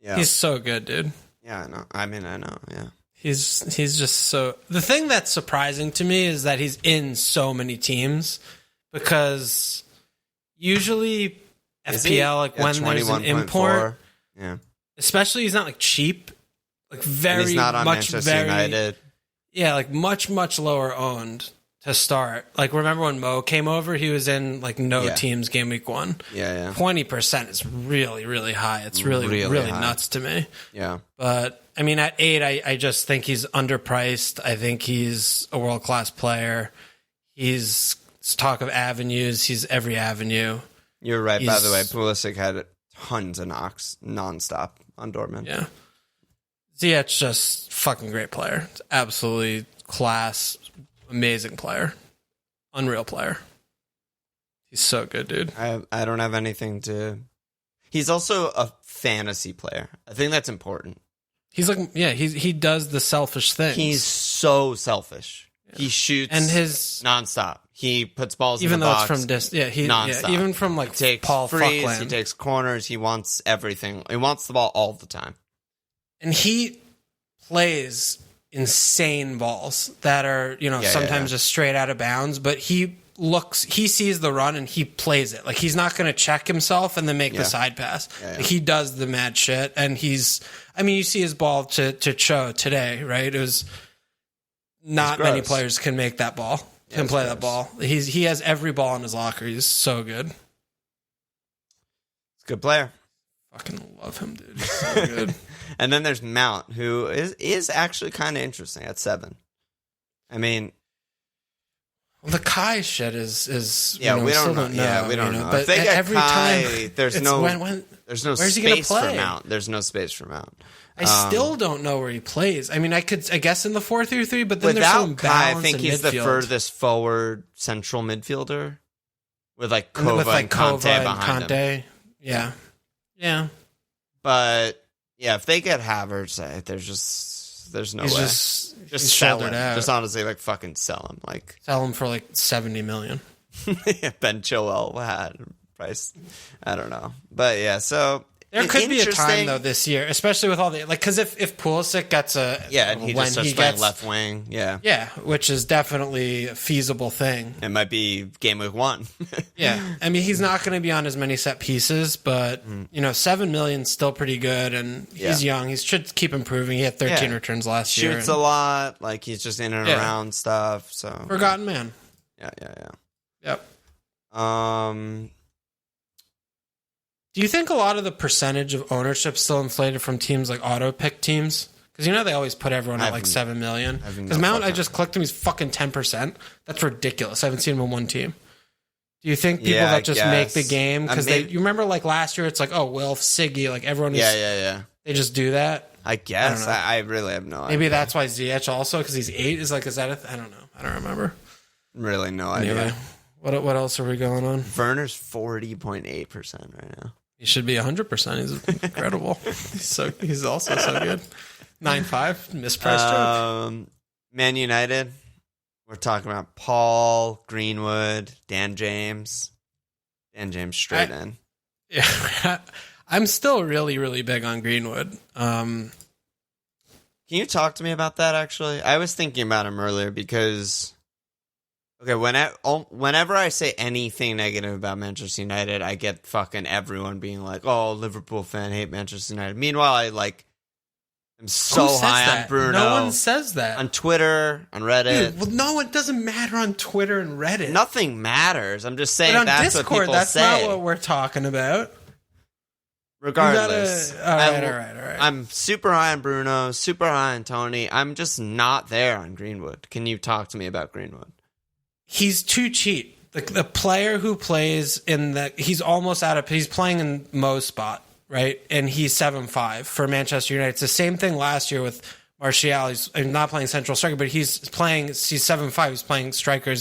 Yeah. He's so good, dude. Yeah, I know. I mean, I know, yeah. He's just so... The thing that's surprising to me is that he's in so many teams because usually FPL, like when there's an import, especially he's not like cheap, like very and he's not on much, Manchester United. Yeah, like much lower owned to start. Like remember when Mo came over, he was in like teams game week 1. Yeah. 20% is really, really high. It's really high. Nuts to me. Yeah. But I mean, at 8, I just think he's underpriced. I think he's a world-class player. He's talk of avenues. He's every avenue. You're right, by the way. Pulisic had tons of knocks nonstop on Dortmund. Yeah. Ziyech just fucking great player. It's absolutely class. Amazing player. Unreal player. He's so good, dude. I don't have anything to... He's also a fantasy player. I think that's important. He's like... Yeah, he does the selfish things. He's so selfish. Yeah. He shoots and his nonstop. He puts balls even in the though box. it's from nonstop. even from like He takes Paul frees, Fuckland. he takes corners, he wants everything. He wants the ball all the time. And he plays insane balls that are, sometimes just straight out of bounds, but he sees the run and he plays it. Like, he's not going to check himself and then make the side pass. Like, he does the mad shit, and you see his ball to Cho today, right? It was not many players can make that ball, can play that ball. He has every ball in his locker. He's so good. He's a good player. Fucking love him, dude. He's so good. And then there's Mount, who is actually kind of interesting at 7. I mean, well, the Kai shit is we don't know. Yeah, we don't know. But if they get every Kai, time, there's no where's he space play? for Mount. There's no space for Mount. I still don't know where he plays. I mean, I guess in the 4-3-3, but then without there's Kai, I think he's the furthest forward central midfielder with like Kova and Conte behind him. Yeah. But yeah, if they get Havertz, there's no way. Just sell him. Out. Just honestly, like, fucking sell him. Like, sell him for like 70 million. Ben Chilwell had price. I don't know, but yeah. So there could be a time though this year, especially with all the because if Pulisic gets and he just starts playing left wing, which is definitely a feasible thing. It might be game week 1. Yeah, I mean, he's not going to be on as many set pieces, but 7 million is still pretty good, and he's young. He should keep improving. He had 13 returns last year. Shoots a lot. Like, he's just in and around stuff. So forgotten man. Yeah. Yep. Do you think a lot of the percentage of ownership still inflated from teams like auto pick teams? Because they always put everyone at like 7 million. Because Mount, I just clicked him, he's fucking 10%. That's ridiculous. I haven't seen him in one team. Do you think people that just make the game? Because you remember like last year, it's like, oh, Wilf, Siggy, like everyone is. Yeah. They just do that. I guess. I really have no idea. Maybe that's why Ziyech also, because he's 8, is that I don't know. I don't remember. Really no idea. Anyway, what else are we going on? Werner's 40.8% right now. He should be 100%. He's incredible. He's also so good. 9-5, mispriced joke. Man United. We're talking about Paul, Greenwood, Dan James. Dan James straight in. Yeah, I'm still really, really big on Greenwood. Can you talk to me about that, actually? I was thinking about him earlier because... Okay, whenever I say anything negative about Manchester United, I get fucking everyone being like, "Oh, Liverpool fan, hate Manchester United." Meanwhile, I am so high on Bruno. No one says that on Twitter, on Reddit. Dude, well, no, it doesn't matter on Twitter and Reddit. Nothing matters. I'm just saying but on that's Discord, what people that's say. That's not what we're talking about. Regardless, all right. I'm super high on Bruno, super high on Tony. I'm just not there on Greenwood. Can you talk to me about Greenwood? He's too cheap. The player who plays he's almost he's playing in Mo's spot, right? And he's 7'5" for Manchester United. It's the same thing last year with Martial. He's not playing central striker, but he's 7'5". He's playing striker.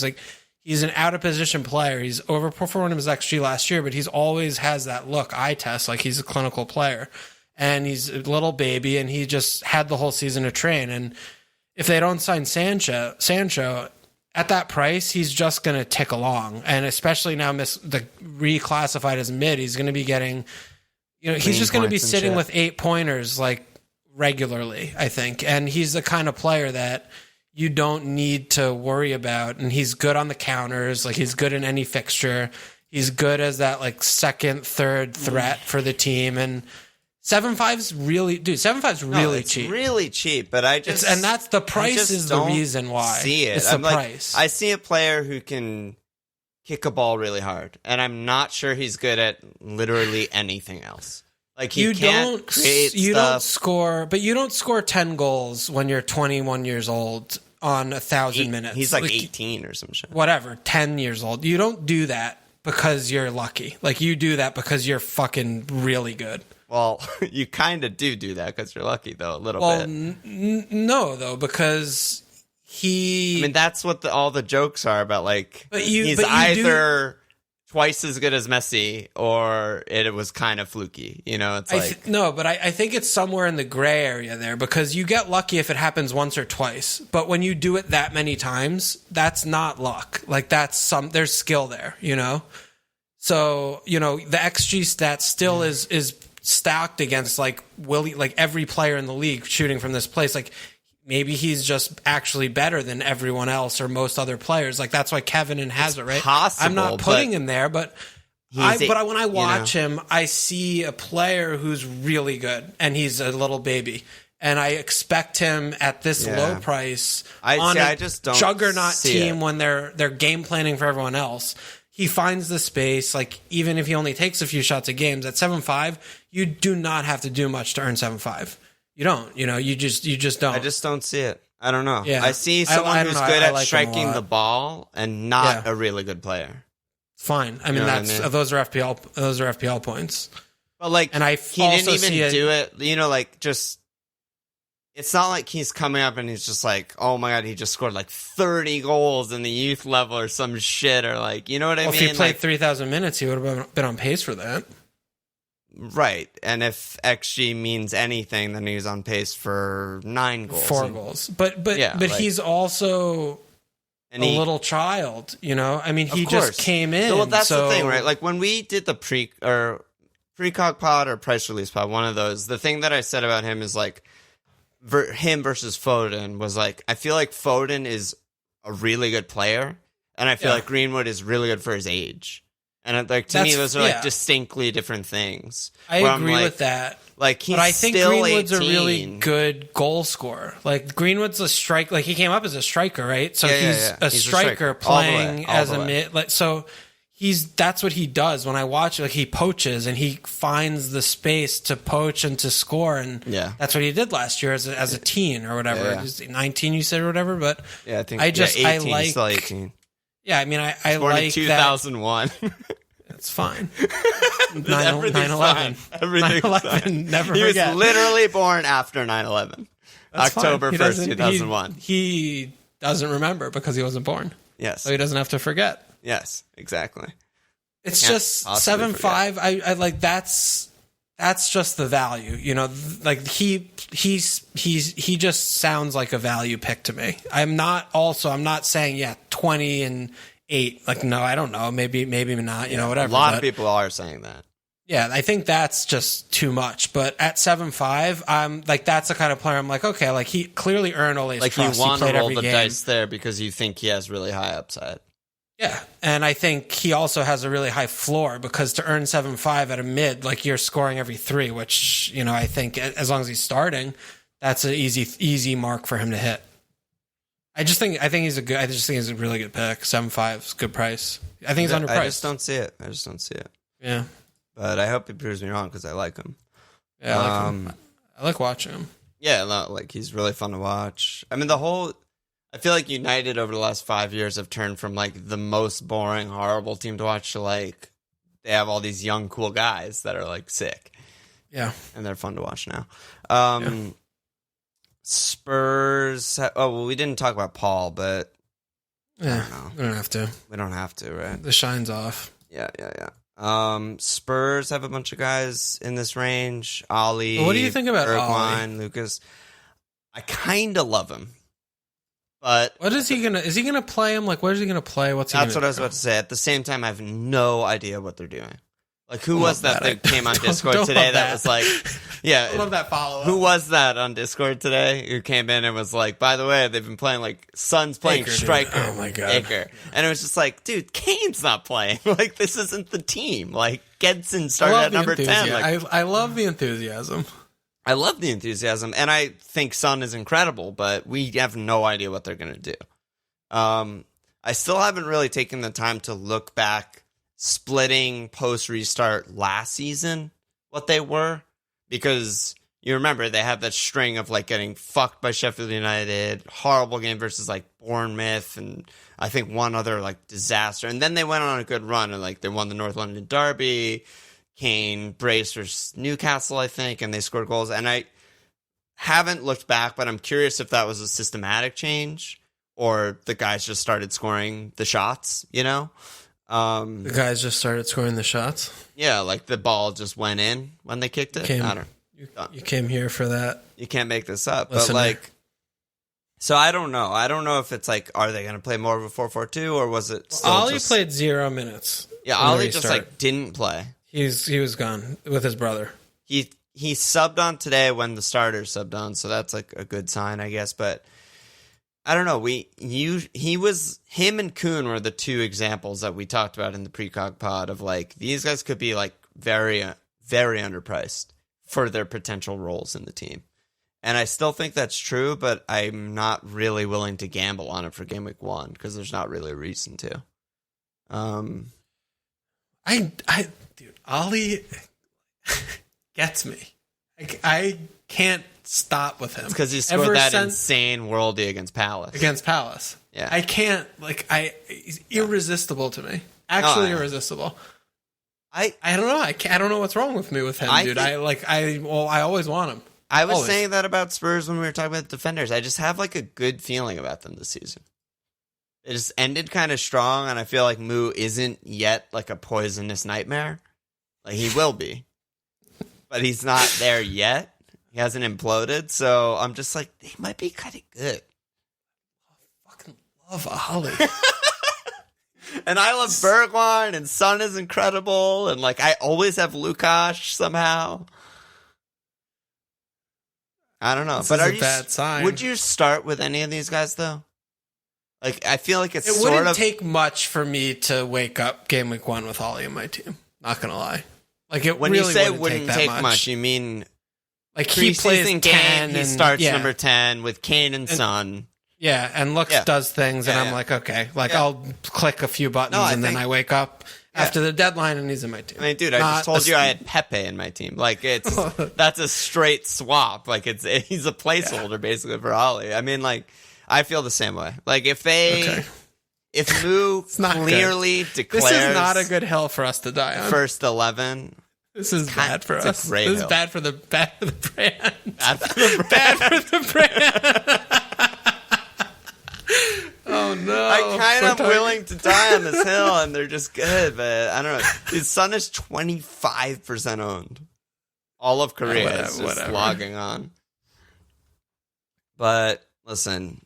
He's an out of position player. He's overperformed his XG last year, but he's always has that eye test like he's a clinical player. And he's a little baby, and he just had the whole season to train. And if they don't sign Sancho, at that price, he's just going to tick along. And especially now reclassified as mid, he's going to be getting, he's just going to be sitting with 8 pointers like regularly, I think. And he's the kind of player that you don't need to worry about. And he's good on the counters. Like, he's good in any fixture. He's good as that second, third threat for the team. And 7.5's really, dude. 7.5's really cheap. It's really cheap, but and that's the price is the reason why. See it? It's the price. I see a player who can kick a ball really hard, and I'm not sure he's good at literally anything else. Like, you don't score, but you don't score 10 goals when you're 21 years old on 1,000 minutes. He's like 18 or some shit. Whatever, 10 years old. You don't do that because you're lucky. Like, you do that because you're fucking really good. Well, you kind of do that because you're lucky, though, a little bit. No, though, because I mean, that's what all the jokes are about. Like, but he's either twice as good as Messi or it was kind of fluky. You know, it's like no, but I think it's somewhere in the gray area there because you get lucky if it happens once or twice. But when you do it that many times, that's not luck. Like there's skill there, you know? So, you know, the XG stat still is stacked against like every player in the league shooting from this place. Like maybe he's just actually better than everyone else or most other players. Like that's why Kevin and has it, right? Possible, I'm not putting him there, but when I watch him, I see a player who's really good and he's a little baby. And I expect him at this low price I just don't juggernaut team when they're game planning for everyone else. He finds the space, like even if he only takes a few shots a game, at 7.5, you do not have to do much to earn 7.5. You don't, you know, you just don't. I just don't see it. I don't know. Yeah. I see someone who's good at striking the ball and not a really good player. Fine. I mean, those are FPL points. But like, and he didn't even do it. You know, like just. It's not like he's coming up and he's just like, oh my God, he just scored like 30 goals in the youth level or some shit, or like, you know what I mean? If he played 3,000 minutes, he would have been on pace for that. Right. And if XG means anything, then he's on pace for 9 goals. 4 goals. But he's also a little child, you know? I mean, he just came in. Well, that's the thing, right? Like when we did the pre-cog pod or price release pod, one of those, the thing that I said about him is like, him versus Foden was like, I feel like Foden is a really good player, and I feel like Greenwood is really good for his age. And like to me, those are like distinctly different things. I agree with that. Like, but I think still Greenwood's 18. a really good goal scorer. Like Greenwood's a strike. Like he came up as a striker, right? So he's a striker playing as a mid. Like so. That's what he does. When I watch it, like he poaches and he finds the space to poach and to score, and that's what he did last year as a teen or whatever. Yeah. 19, you said, or whatever. But I think 18, I like still 18. Yeah, I mean, I born like in 2001. It's fine. 9/11. Everything's 9/11. fine. Never he forget. was literally born after 9/11. October 1st, 2001. He doesn't remember because he wasn't born. Yes. So he doesn't have to forget. Yes, exactly. It's just 7.5. I like that's just the value, you know. Like he just sounds like a value pick to me. I'm not saying 20 and 8. Like no, I don't know. Maybe not. You know, whatever. A lot of people are saying that. Yeah, I think that's just too much. But at 7.5, I'm like that's the kind of player I'm like, okay, like he clearly earned Ole's trust. You want to roll the game. dice there because you think he has really high upside. Yeah, and I think he also has a really high floor because to earn 7.5 at a mid, like you're scoring every 3, which, you know, I think as long as he's starting, that's an easy mark for him to hit. I just think he's a really good pick. 7.5 is a good price. I think he's underpriced. I just don't see it. Yeah. But I hope he proves me wrong because I like him. Yeah, I like him. I like watching him. Yeah, like he's really fun to watch. I mean, I feel like United over the last 5 years have turned from like the most boring, horrible team to watch to like they have all these young, cool guys that are like sick. Yeah. And they're fun to watch now. Spurs. We didn't talk about Paul, but yeah, we don't have to. We don't have to, right? The shine's off. Yeah. Spurs have a bunch of guys in this range. Ali. What do you think about Bergwijn, Ali? Lucas? I kind of love him. But what is he gonna? Is he gonna play him? Like, what is he gonna play? That's what I was about to say. At the same time, I have no idea what they're doing. Like, who was that came on Discord today that was like, I love that follow-up. Who was that on Discord today who came in and was like, by the way, they've been playing like Son's playing striker. Dude. Oh my God. Baker. And it was just like, dude, Kane's not playing. Like, this isn't the team. Like, Gedson started at number 10. Like, I love the enthusiasm. I love the enthusiasm, and I think Son is incredible, but we have no idea what they're going to do. I still haven't really taken the time to look back, splitting post-restart last season, what they were, because you remember they had that string of like getting fucked by Sheffield United, horrible game versus like Bournemouth, and I think one other like disaster, and then they went on a good run, and like they won the North London Derby. Kane braced versus Newcastle, I think, and they scored goals. And I haven't looked back, but I'm curious if that was a systematic change or the guys just started scoring the shots, you know? The guys just started scoring the shots. Yeah, like the ball just went in when they kicked it. You came here for that. You can't make this up. Listener. But like, so I don't know. I don't know if it's like, are they going to play more of a 4-4-2 or was it still Ollie played 0 minutes. Yeah, Ollie just like didn't play. He was gone with his brother. He subbed on today when the starters subbed on, so that's like a good sign, I guess. But I don't know. Him and Kuhn were the two examples that we talked about in the precog pod of like these guys could be like very, very underpriced for their potential roles in the team. And I still think that's true, but I'm not really willing to gamble on it for game week 1 because there's not really a reason to. Dude, Ollie gets me. I can't stop with him. It's because he scored insane worldie against Palace. Yeah. I can't, he's irresistible to me. Actually irresistible. I don't know. I don't know what's wrong with me with him, dude. I always want him. I was saying that about Spurs when we were talking about the defenders. I just have like a good feeling about them this season. It just ended kind of strong, and I feel like Mooy isn't yet like a poisonous nightmare. Like he will be, but he's not there yet. He hasn't imploded, so I'm just like, they might be kind of good. I fucking love Ollie. And I love Bergwijn, and Son is incredible, and like I always have Lukasz somehow. I don't know, but bad sign. Would you start with any of these guys though? Like I feel like it wouldn't take much for me to wake up game week 1 with Ollie in my team. Not gonna lie, like when really you say wouldn't take much, you mean like he plays 10 he starts number 10 with Kane and Son. Yeah, and does things, and I'm like, okay, I'll click a few buttons, and then I wake up after the deadline, and he's in my team. I mean, dude, I just told you I had Pepe in my team. Like, that's a straight swap. Like, he's a placeholder basically for Ollie. I mean, like, I feel the same way. Like, if Mooy clearly declares, this is not a good hill for us to die on. First 11. This is bad for us. This is bad for the brand. Bad for the brand. Oh no! I kind of willing to die on this hill, and they're just good, but I don't know. His son is 25% owned. All of Korea is just logging on. But listen,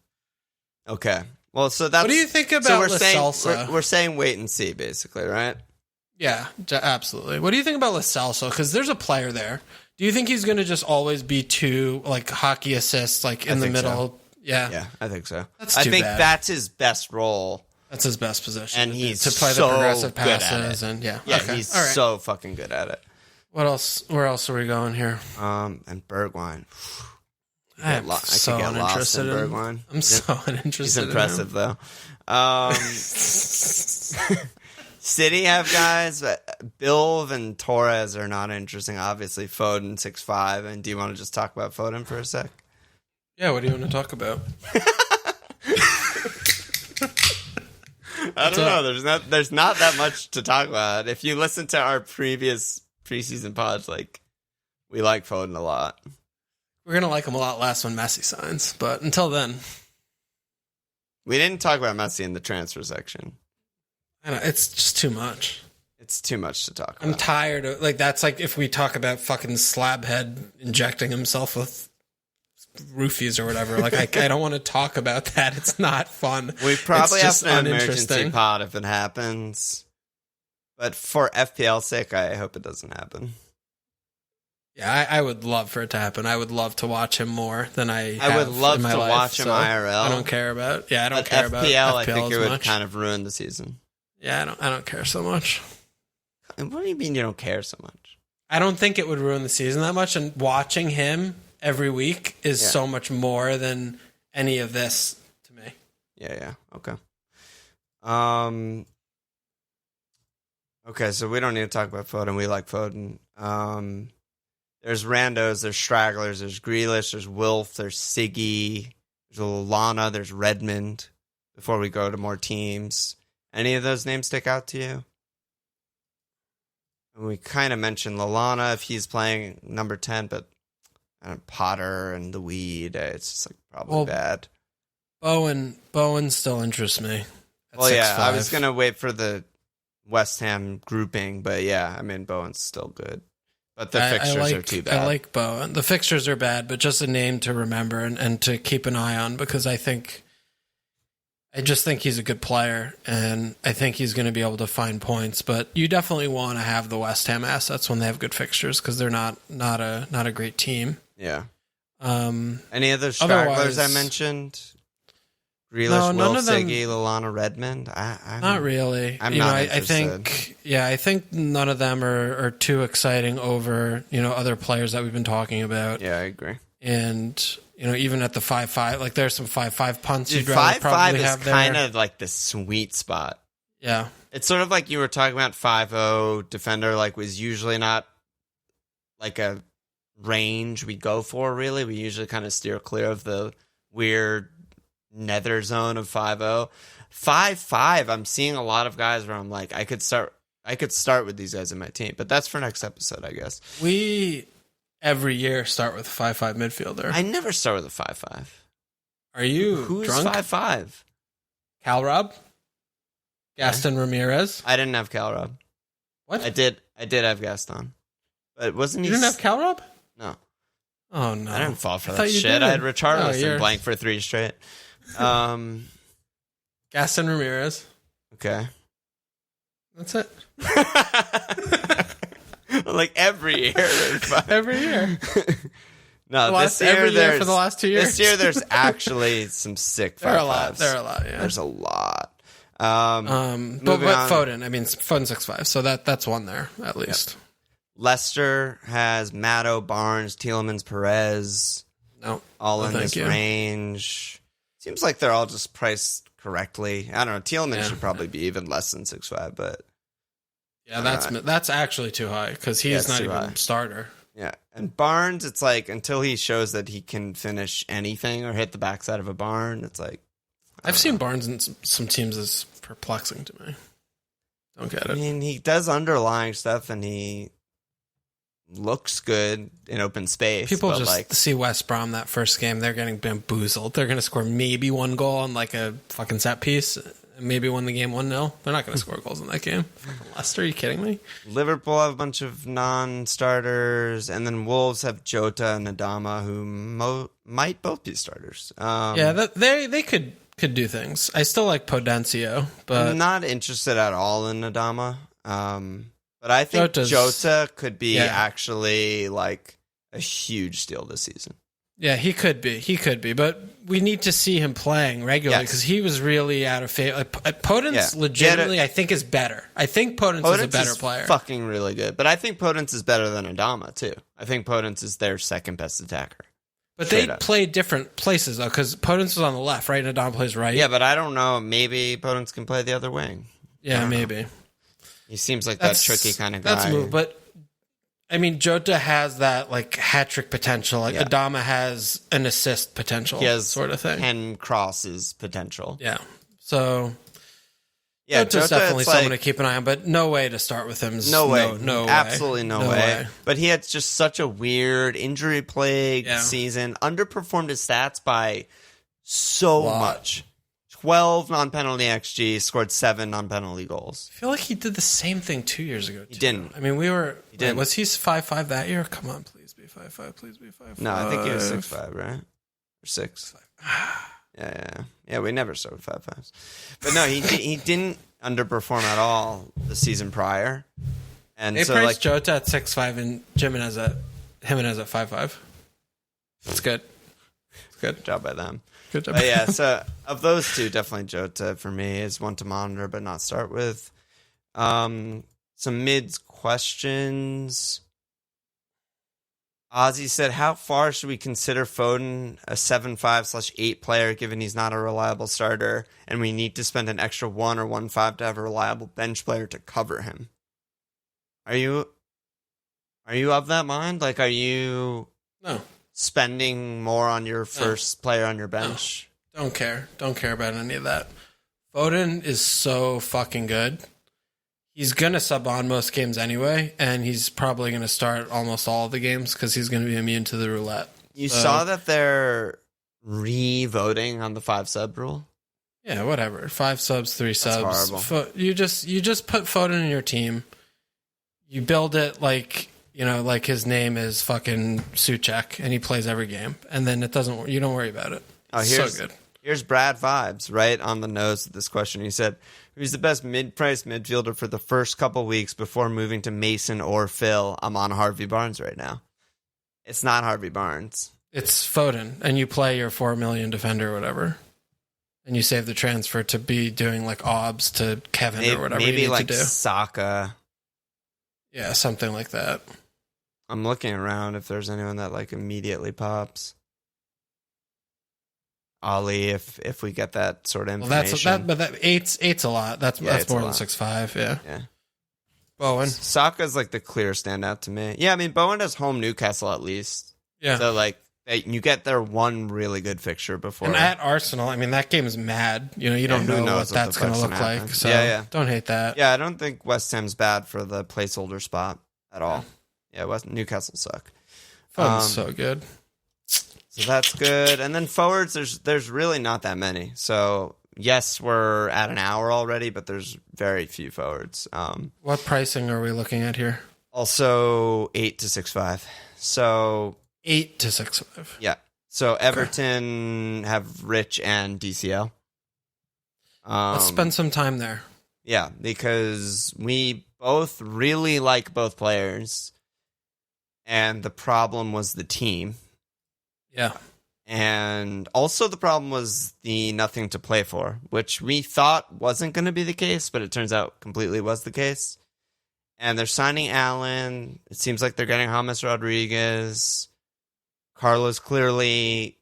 okay. Well, so that's. What do you think about Lo Celso? We're saying wait and see, basically, right? Yeah, absolutely. What do you think about Lo Celso? Because there's a player there. Do you think he's going to just always be two hockey assists, in the middle? So. Yeah, I think so. I think that's his best role. That's his best position, and he's to play so the progressive good passes, at it. and he's so fucking good at it. What else? Where else are we going here? And Bergwijn. I'm so uninterested in Bergwijn. I'm so uninterested. He's impressive though. City have guys, but Bilv and Torres are not interesting. Obviously, Foden 6'5". And do you want to just talk about Foden for a sec? Yeah, what do you want to talk about? I don't know. There's not that much to talk about. If you listen to our previous preseason pods, we like Foden a lot. We're gonna like him a lot less when Messi signs, but until then, we didn't talk about Messi in the transfer section. I know, it's just too much. It's too much to talk about. I'm tired of that's like if we talk about fucking Slabhead injecting himself with roofies or whatever. I don't want to talk about that. It's not fun. We probably have an emergency pod if it happens. But for FPL's sake, I hope it doesn't happen. Yeah, I would love for it to happen. I would love to watch him more than I would love to watch him IRL. I don't care about. Yeah, I don't care about FPL. I think it would kind of ruin the season. Yeah, I don't care so much. What do you mean you don't care so much? I don't think it would ruin the season that much, and watching him every week is so much more than any of this to me. Yeah. Okay. Okay, so we don't need to talk about Foden. We like Foden. There's randos, there's stragglers, there's Grealish, there's Wilf, there's Siggy, there's Lallana, there's Redmond. Before we go to more teams, any of those names stick out to you? And we kind of mentioned Lallana if he's playing number 10, but Potter and the Weed, it's just probably bad. Bowen still interests me. Well, 6'5". I was gonna wait for the West Ham grouping, but yeah, I mean, Bowen's still good. But the fixtures are too bad. I like Bowen. The fixtures are bad, but just a name to remember and to keep an eye on, because I just think he's a good player, and I think he's going to be able to find points. But you definitely want to have the West Ham assets when they have good fixtures, because they're not a great team. Yeah. Any of those stragglers I mentioned? Grealish, Will, Siggy, Lallana, Redmond? Not really. I'm not interested. I think none of them are too exciting over, other players that we've been talking about. Yeah, I agree. And, even at the 5-5, like there's some 5-5 punts you'd rather probably have there. 5-5 is kind of like the sweet spot. Yeah. It's sort of like you were talking about 5-0 defender, like was usually not like a range we go for, really. We usually kind of steer clear of the weird nether zone of 5-0. 5-5, I'm seeing a lot of guys where I'm like, I could start with these guys in my team, but that's for next episode, I guess. We every year start with a 5-5 midfielder. I never start with a 5-5. Are you Who's drunk? 5-5? Calrob? Gaston Ramirez? I didn't have Calrob. What? I did have Gaston. But wasn't he... You didn't have Calrob? No. Oh, no. I didn't fall for that shit. I had Richarlison blank for 3 straight. Gaston Ramirez. Okay. That's it. Like every year. Every year. No, this year every year for the last 2 years. This year there's actually some sick 5-5s. There are a lot, yeah. There's a lot. But Foden, I mean, Foden 6-5, so that's one there, at least. Yep. Leicester has Matto, Barnes, Tielemans, Perez. No. All in this range. Seems like they're all just priced correctly. I don't know. Tielemans should probably be even less than 6-5, but... Yeah, that's actually too high, because he's not even a starter. Yeah, and Barnes, it's like, until he shows that he can finish anything or hit the backside of a barn, it's like... I've seen Barnes in some teams as perplexing to me. Don't get it. I mean, he does underlying stuff, and he looks good in open space. People just see West Brom that first game, they're getting bamboozled. They're going to score maybe one goal on like a fucking set piece, and maybe win the game 1-0. They're not going to score goals in that game. Fucking Leicester, are you kidding me? Liverpool have a bunch of non-starters, and then Wolves have Jota and Adama, who might both be starters. They could do things. I still like Potencio, but I'm not interested at all in Adama. But I think Jota could be actually like a huge steal this season. Yeah, he could be, but we need to see him playing regularly, because he was really out of favor. Potence legitimately, I think, is better. I think Potence is a better player. Fucking really good, but I think Potence is better than Adama too. I think Potence is their second best attacker. But they play different places though, because Potence was on the left, right, and Adama plays right. Yeah, but I don't know. Maybe Potence can play the other wing. Yeah, maybe. He seems like that tricky kind of guy. That's a move, but I mean, Jota has that like hat trick potential. Like Adama has an assist potential. He has sort of thing. 10 crosses potential. Yeah. So Jota's definitely someone to keep an eye on, but no way to start with him. No way. Absolutely no way. But he had just such a weird injury-plagued season. Underperformed his stats by so much. 12 non-penalty XG, scored 7 non-penalty goals. I feel like he did the same thing 2 years ago, too. He didn't. I mean, he didn't. Was he 5-5 that year? Come on, please be 5-5. Please be 5-5. No, I think he was 6-5, right? Or 6. Yeah, we never started with 5-5s. But no, he didn't underperform at all the season prior. And they priced Jota at 6-5 and Jimenez at 5-5. It's good. It's good. Good job by them. Good job. But yeah, so of those two, definitely Jota for me is one to monitor but not start with. Some mids questions. Ozzy said, how far should we consider Foden a 7-5/8 player given he's not a reliable starter and we need to spend an extra 1 or 1.5 to have a reliable bench player to cover him? Are you of that mind? Like, are you spending more on your first player on your bench? No. Don't care about any of that. Foden is so fucking good. He's going to sub on most games anyway, and he's probably going to start almost all of the games because he's going to be immune to the roulette. You saw that they're re-voting on the 5 sub rule? Yeah, whatever. 5 subs, 3 subs. horrible. You just put Foden in your team. You build it like, like his name is fucking Suchek, and he plays every game, and then it doesn't. You don't worry about it. So good. Here's Brad Vibes, right on the nose of this question. He said, "Who's the best mid-price midfielder for the first couple weeks before moving to Mason or Phil?" I'm on Harvey Barnes right now. It's not Harvey Barnes. It's Foden, and you play your 4 million defender or whatever, and you save the transfer to be doing like obs to Kevin or whatever you need like to do. Saka. Yeah, something like that. I'm looking around if there's anyone that like immediately pops. Ollie, if we get that sort of information. But eight's a lot. That's more than 6'5". Yeah. Bowen. Saka's like the clear standout to me. Yeah, I mean Bowen has home Newcastle at least. Yeah. So like you get their one really good fixture before. And at Arsenal, I mean that game is mad. You don't know what that's going to look like. So don't hate that. Yeah, I don't think West Ham's bad for the placeholder spot at all. Yeah, Newcastle suck. Foden's so good. So that's good. And then forwards, there's really not that many. So yes, we're at an hour already, but there's very few forwards. What pricing are we looking at here? Also 8 to 6.5. So 8 to 6.5. Yeah. So Everton have Rich and DCL. Let's spend some time there. Yeah, because we both really like both players. And the problem was the team. Yeah. And also the problem was the nothing to play for, which we thought wasn't going to be the case, but it turns out completely was the case. And they're signing Allen. It seems like they're getting James Rodriguez. Carlo's clearly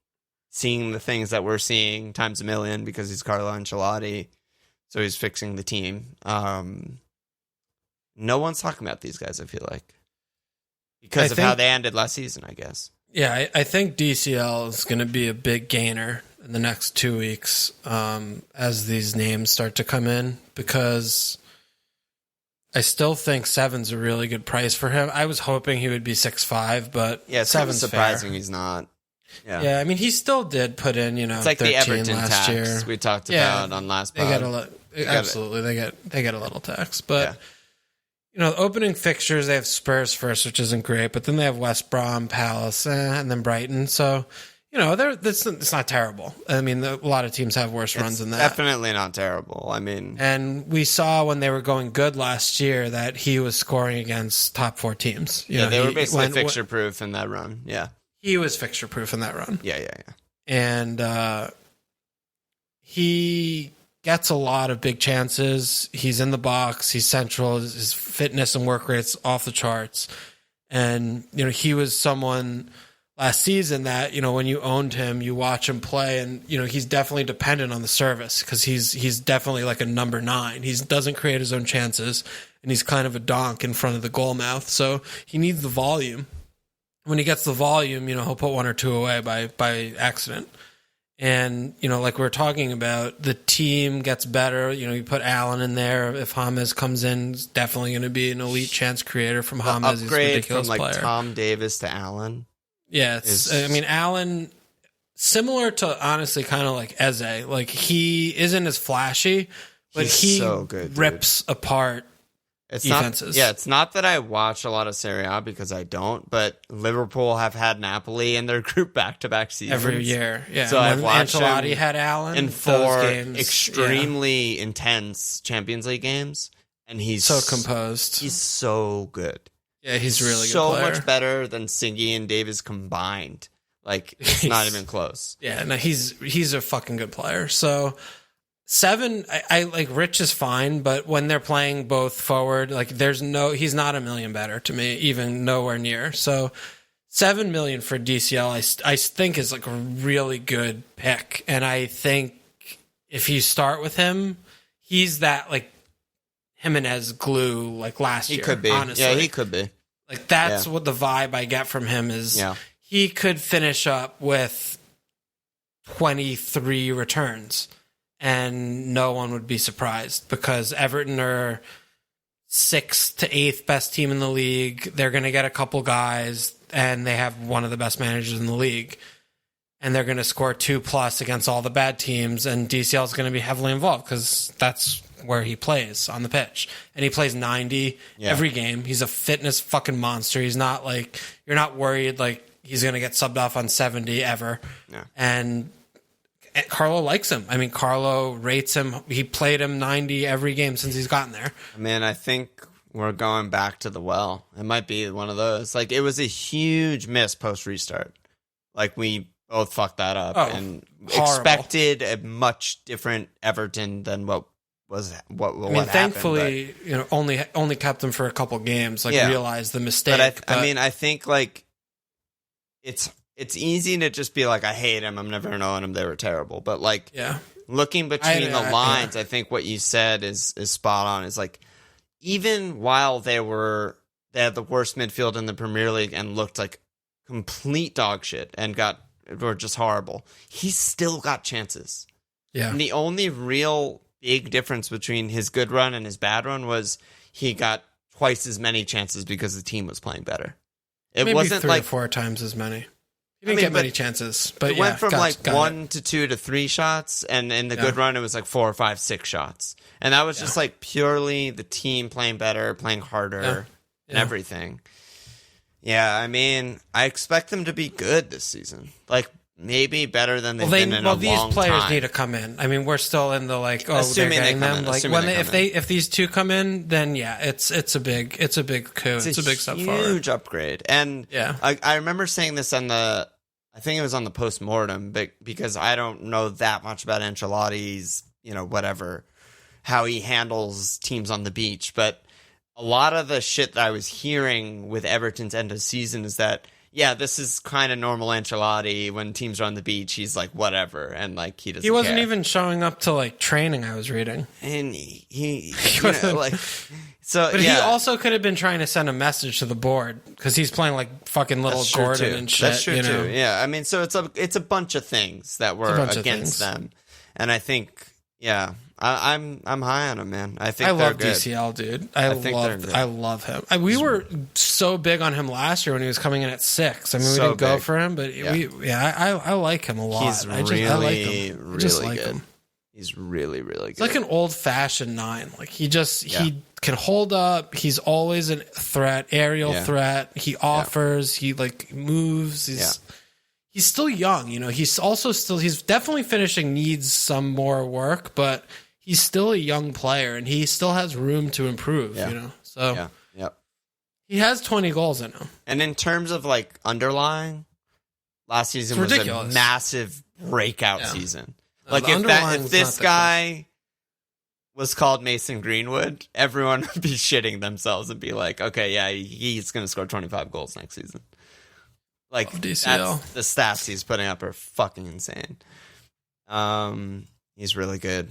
seeing the things that we're seeing times a million because he's Carlo Ancelotti. So he's fixing the team. No one's talking about these guys, I feel like. Because of how they ended last season, I guess. Yeah, I think DCL is going to be a big gainer in the next 2 weeks as these names start to come in, because I still think 7's a really good price for him. I was hoping he would be 6'5", but yeah, 7's surprising fair. He's not. Yeah, I mean, he still did put in, it's like 13 the Everton last tax year. we talked about on last pod. Absolutely, they get a little tax, but. The opening fixtures, they have Spurs first, which isn't great, but then they have West Brom, Palace, and then Brighton. So, it's not terrible. I mean, a lot of teams have worse runs than that. Definitely not terrible. I mean... And we saw when they were going good last year that he was scoring against top 4 teams. They were basically fixture-proof in that run. Yeah. He was fixture-proof in that run. Yeah. And he... gets a lot of big chances. He's in the box. He's central. His fitness and work rate's off the charts. And, he was someone last season that, when you owned him, you watch him play and, he's definitely dependent on the service because he's definitely like a number 9. He doesn't create his own chances and he's kind of a donk in front of the goal mouth. So he needs the volume. When he gets the volume, he'll put 1 or 2 away by accident. And, like we were talking about, the team gets better. You put Allen in there. If James comes in, it's definitely going to be an elite chance creator from James. He's a ridiculous from player. Tom Davis to Allen. Yeah, Allen, similar to, honestly, kind of like Eze. Like, he isn't as flashy, but he so good, rips apart defenses. It's not that I watch a lot of Serie A because I don't, but Liverpool have had Napoli in their group back-to-back seasons. Every year, yeah. So I've watched Ancelotti had Allen in 4 extremely intense Champions League games, and he's so composed. He's so good. Yeah, he's really good so player. Much better than Siggy and Davis combined. Like, it's not even close. Yeah, no, he's a fucking good player. So 7, I like Rich is fine, but when they're playing both forward, like he's not a million better to me, even nowhere near. So 7 million for DCL, I think is like a really good pick. And I think if you start with him, he's that like Jimenez glue like last year. He could be. Honestly. Yeah, he could be. Like that's what the vibe I get from him is he could finish up with 23 returns. And no one would be surprised because Everton are 6th to 8th best team in the league. They're going to get a couple guys, and they have one of the best managers in the league. and they're going to score 2+ against all the bad teams, and DCL is going to be heavily involved because that's where he plays on the pitch. And he plays 90 every game. He's a fitness fucking monster. He's not like, you're not worried like he's going to get subbed off on 70 ever. Yeah. And Carlo likes him. I mean, Carlo rates him. He played him 90 every game since he's gotten there. I mean, I think we're going back to the well. It might be one of those. Like, it was a huge miss post-restart. Like, we both fucked that up and expected a much different Everton than what happened. Thankfully, only kept them for a couple games. Realized the mistake. But I mean, I think like it's easy to just be like, I hate him. I'm never knowing him. They were terrible. But like, looking between the lines, I think what you said is spot on. Is like, even while they had the worst midfield in the Premier League and looked like complete dog shit and were just horrible, he still got chances. Yeah. And the only real big difference between his good run and his bad run was he got twice as many chances because the team was playing better. It Maybe wasn't 3 like or 4 times as many. He didn't get many chances, but it went from 1 to 2 to 3 shots, and in the good run it was like 4 or 5, 6 shots, and that was just like purely the team playing better, playing harder, and everything. Yeah, I mean, I expect them to be good this season. Like, maybe better than they've been in a long time. These players need to come in. I mean, we're still in the assuming they're getting they come them. in, Like when if these two come in, then it's a big coup. It's a big step forward. Huge upgrade. And I remember saying this I think it was on the post-mortem, because I don't know that much about Ancelotti's, whatever, how he handles teams on the beach, but a lot of the shit that I was hearing with Everton's end of season is that, this is kind of normal Ancelotti. When teams are on the beach, he's like, whatever, and like he doesn't. He wasn't care. even showing up to like training. I was reading, and he But he also could have been trying to send a message to the board because he's playing like fucking little Gordon and shit. That's true too. Yeah, I mean, so it's a bunch of things that were against them, and I think I'm high on him, man. I think I they're love good. DCL, dude. I love him. We were so big on him last year when he was coming in at 6. I mean, we didn't go for him, but I like him a lot. He's I like him. Really good. He's really, really good. It's like an old-fashioned 9. Like he can hold up. He's always a threat, aerial threat. He offers. He like moves. He's still young. He's also he's definitely finishing needs some more work, but he's still a young player and he still has room to improve. So he has 20 goals in him. And in terms of like underlying, last season was a massive breakout season. Like if this guy was called Mason Greenwood, everyone would be shitting themselves and be like, okay, he's going to score 25 goals next season. Like, the stats he's putting up are fucking insane. He's really good.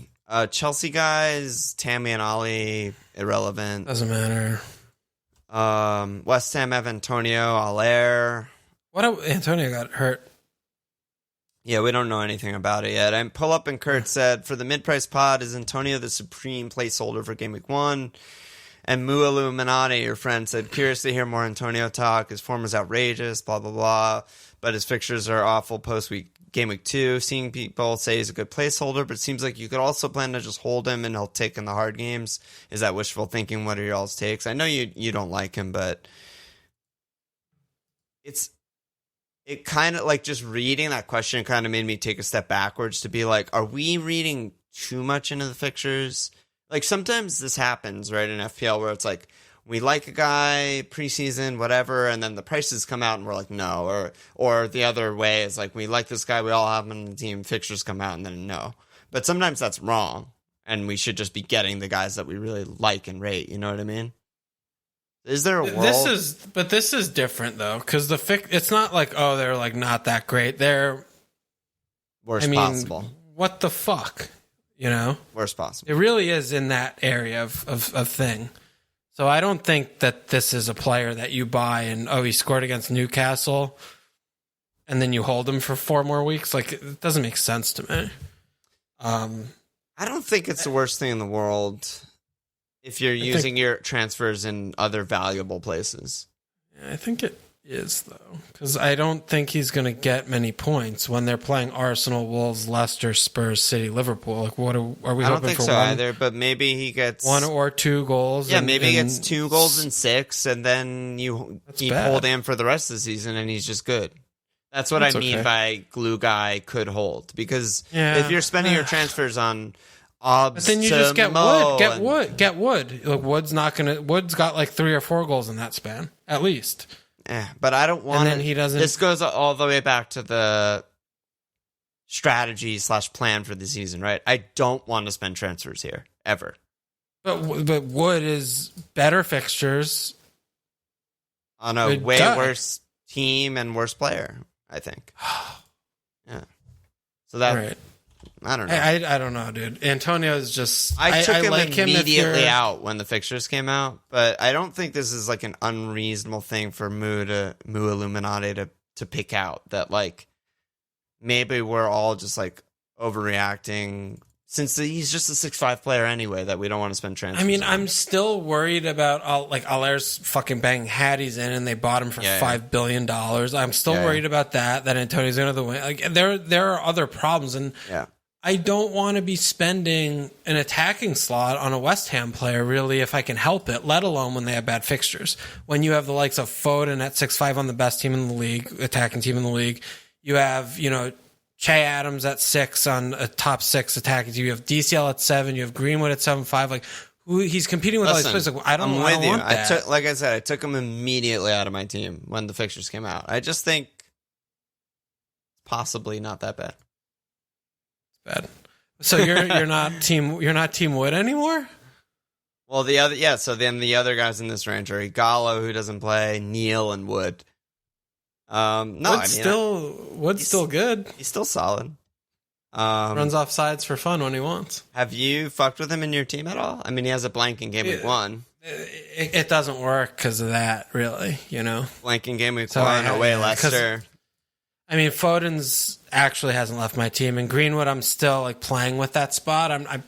Chelsea guys, Tammy and Ali, irrelevant. Doesn't matter. West Ham have Antonio Allaire. Antonio got hurt. Yeah, we don't know anything about it yet. And Pull Up and Kurt said, for the mid-price pod, is Antonio the supreme placeholder for Game Week 1? And Mu Illuminati, your friend, said, curious to hear more Antonio talk. His form is outrageous, blah, blah, blah. But his fixtures are awful Game Week 2. Seeing people say he's a good placeholder, but it seems like you could also plan to just hold him and he'll take in the hard games. Is that wishful thinking? What are y'all's takes? I know you don't like him, but it kind of like just reading that question kind of made me take a step backwards to be like, are we reading too much into the fixtures? Like sometimes this happens, right, in FPL where it's like we like a guy preseason, whatever, and then the prices come out and we're like, no. Or the other way is like we like this guy, we all have him on the team, fixtures come out and then no. But sometimes that's wrong, and we should just be getting the guys that we really like and rate. You know what I mean? Is there a world? This is different though, because it's not like they're like not that great. They're worst possible. What the fuck? Worst possible. It really is in that area of thing. So I don't think that this is a player that you buy and he scored against Newcastle, and then you hold him for 4 more weeks. Like it doesn't make sense to me. I don't think it's the worst thing in the world if you're using your transfers in other valuable places. I think it is, though, because I don't think he's going to get many points when they're playing Arsenal, Wolves, Leicester, Spurs, City, Liverpool. Like, what are we hoping for? I don't think so either, but maybe he gets 1 or 2 goals. Yeah, maybe he gets 2 goals and 6, and then you hold him for the rest of the season, and he's just good. That's what I mean by glue guy could hold, because if you're spending your transfers on Obbs, but then you just get Wood. Get Wood. Like, Wood's got like 3 or 4 goals in that span, at least. But I don't want. And then he doesn't. This goes all the way back to the strategy/plan for the season, right? I don't want to spend transfers here ever. But Wood is better fixtures on a way worse team and worse player, I think. Yeah. So that. Right. I don't know. I don't know, dude. Antonio's just... I took him immediately out when the fixtures came out, but I don't think this is like an unreasonable thing for Mooy Illuminati to pick out, that like maybe we're all just like overreacting since he's just a 6'5" player anyway, that we don't want to spend transfers. I mean, on. I'm still worried about Aller's fucking banging Hatties in, and they bought him for $5 billion. I'm still worried about that Antonio's going to win. Like, there are other problems, and I don't want to be spending an attacking slot on a West Ham player, really, if I can help it, let alone when they have bad fixtures. When you have the likes of Foden at 6'5" on the best team in the league, attacking team in the league, you have, Che Adams at 6 on a top 6 attacking team. You have DCL at 7. You have Greenwood at 7'5". Like, he's competing with all these players. Like, I don't want that. Like I said, I took him immediately out of my team when the fixtures came out. I just think possibly not that bad. Bad. So you're not team Wood anymore? Well, so then the other guys in this range are Igalo, who doesn't play, Neil, and Wood. Wood's still good. He's still solid. Runs off sides for fun when he wants. Have you fucked with him in your team at all? I mean, he has a blank in game week 1. It doesn't work because of that, really. Blank in game week 1 away Leicester. I mean, Foden's actually hasn't left my team, and Greenwood, I'm still like playing with that spot. I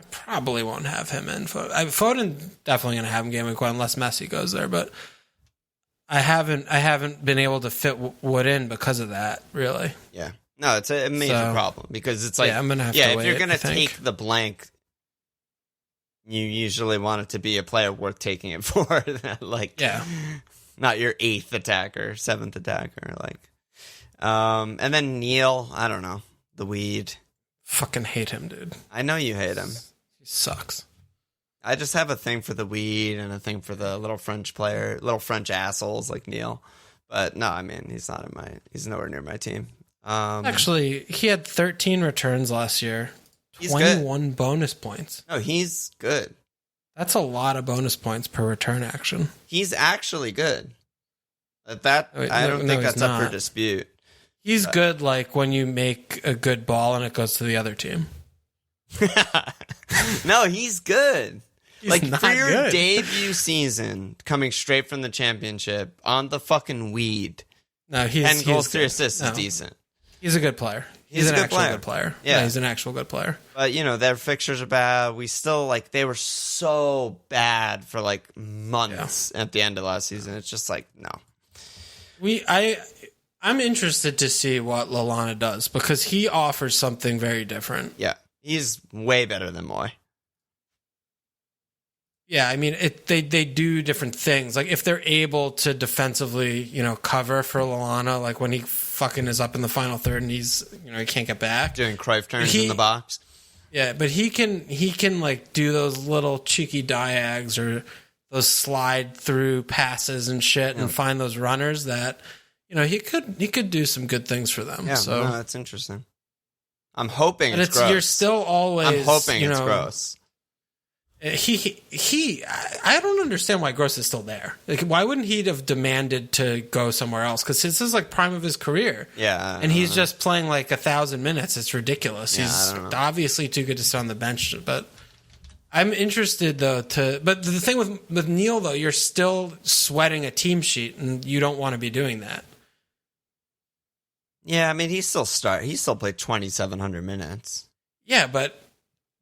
probably won't have him in. Foden definitely going to have him game week 1 unless Messi goes there, but I haven't been able to fit Wood in because of that, really. Yeah, no, it's a major problem because it's like I'm gonna have to if you're going to take the blank, you usually want it to be a player worth taking it for. Not your 8th attacker, 7th attacker, like. And then Neil, I don't know, the weed. Fucking hate him, dude. I know you hate him. He sucks. I just have a thing for the weed and a thing for the little French assholes like Neil. But no, I mean, he's nowhere near my team. Actually, he had 13 returns last year. 21 bonus points. Oh, he's good. That's a lot of bonus points per return action. He's actually good. I don't think that's up for dispute. He's good, like when you make a good ball and it goes to the other team. No, he's good. He's for your debut season, coming straight from the championship on the fucking weed. No, 10 goals, 3 assists is decent. He's a good player. He's an actual good player. Yeah, he's an actual good player. But their fixtures are bad. We still they were so bad for months at the end of last season. It's just no. I'm interested to see what Lallana does because he offers something very different. Yeah, he's way better than Mooy. Yeah, I mean, they do different things. Like if they're able to defensively, cover for Lallana, like when he fucking is up in the final third and he's, he can't get back, doing Cruyff turns in the box. Yeah, but he can do those little cheeky diags or those slide through passes and shit and find those runners that. He could do some good things for them. Yeah, so that's interesting. I'm hoping it's gross. You're still always. I'm hoping it's gross. I don't understand why Gross is still there. Like, why wouldn't he have demanded to go somewhere else? Because this is prime of his career. Yeah, and he's just playing 1,000 minutes. It's ridiculous. Yeah, he's obviously too good to sit on the bench, but. I'm interested though but the thing with Neil though, you're still sweating a team sheet and you don't want to be doing that. Yeah, I mean he still played 2,700 minutes. Yeah, but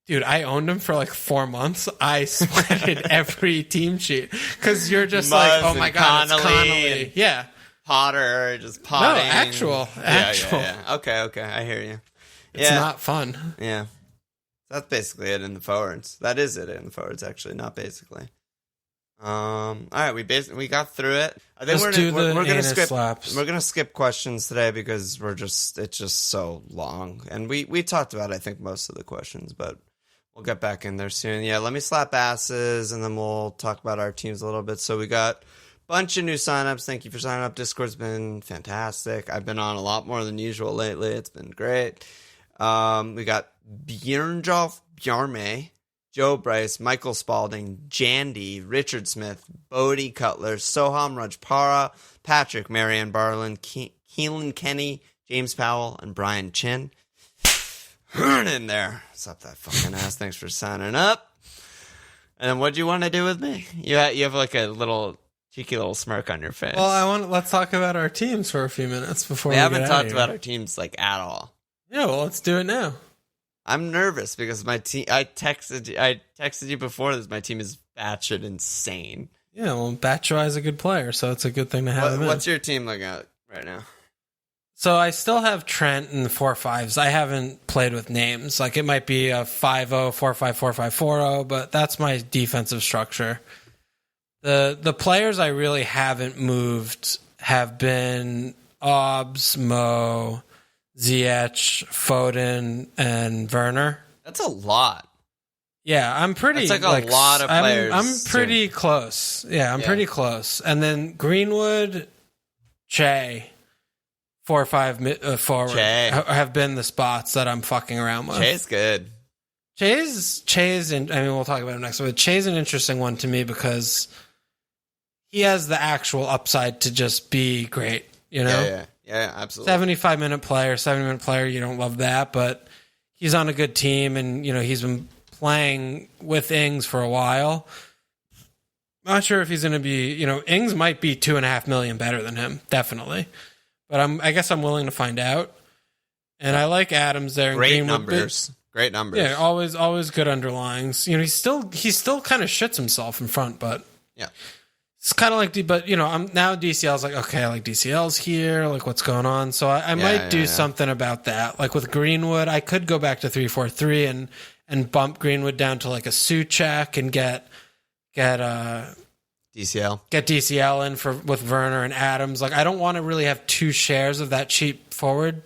dude, I owned him for 4 months. I sweated every team sheet because you're just oh my god, it's Connolly. Yeah, Potter, just potting. No, actual. Yeah. Okay, I hear you. It's not fun. Yeah. That's basically it in the forwards. That is it in the forwards, actually, not basically. All right, we got through it. I think we're gonna skip questions today because it's just so long, and we talked about I think most of the questions, but we'll get back in there soon. Yeah, let me slap asses, and then we'll talk about our teams a little bit. So we got a bunch of new signups. Thank you for signing up. Discord's been fantastic. I've been on a lot more than usual lately. It's been great. We got Bjornjolf Bjarme, Joe Bryce, Michael Spalding, Jandy, Richard Smith, Bodie Cutler, Soham Rajpara, Patrick, Marianne Barlin, Keelan Kenny, James Powell, and Brian Chin. In there. What's up, that fucking ass? Thanks for signing up. And then what do you want to do with me? You have like a little cheeky little smirk on your face. Well, let's talk about our teams for a few minutes before we haven't talked about our teams like at all. Yeah, well, let's do it now. I'm nervous because my team. I texted you before this. My team is batshit insane. Yeah, well, Batshuayi is a good player, so it's a good thing to have him in. What's your team looking at right now? So I still have Trent in the 4-5s. I haven't played with names. Like, it might be a 5-0, 4-5, 4-5, 4-0, but that's my defensive structure. The players I really haven't moved have been Obbs, Mo, Ziyech, Foden, and Werner. That's a lot. Yeah, I'm pretty... That's like a lot of players. I'm pretty close. Yeah, I'm pretty close. And then Greenwood, Che... 4-5 forward have been the spots that I'm fucking around with. Che's good. Che's, and I mean, we'll talk about him next. But Che's an interesting one to me because he has the actual upside to just be great. You know, yeah, absolutely. 75-minute player, 70-minute player. You don't love that, but he's on a good team, and he's been playing with Ings for a while. Not sure if he's going to be. Ings might be $2.5 million better than him, definitely. But I guess I'm willing to find out. And I like Adams there. Great numbers. Yeah, always good underlyings. He still kind of shits himself in front, but yeah, it's kind of like. I'm now DCL's like, okay, I like DCL's here. Like, what's going on? So I might do something about that. Like with Greenwood, I could go back to 3-4-3 and bump Greenwood down to like a Souček and get DCL in with Werner and Adams. Like, I don't want to really have two shares of that cheap forward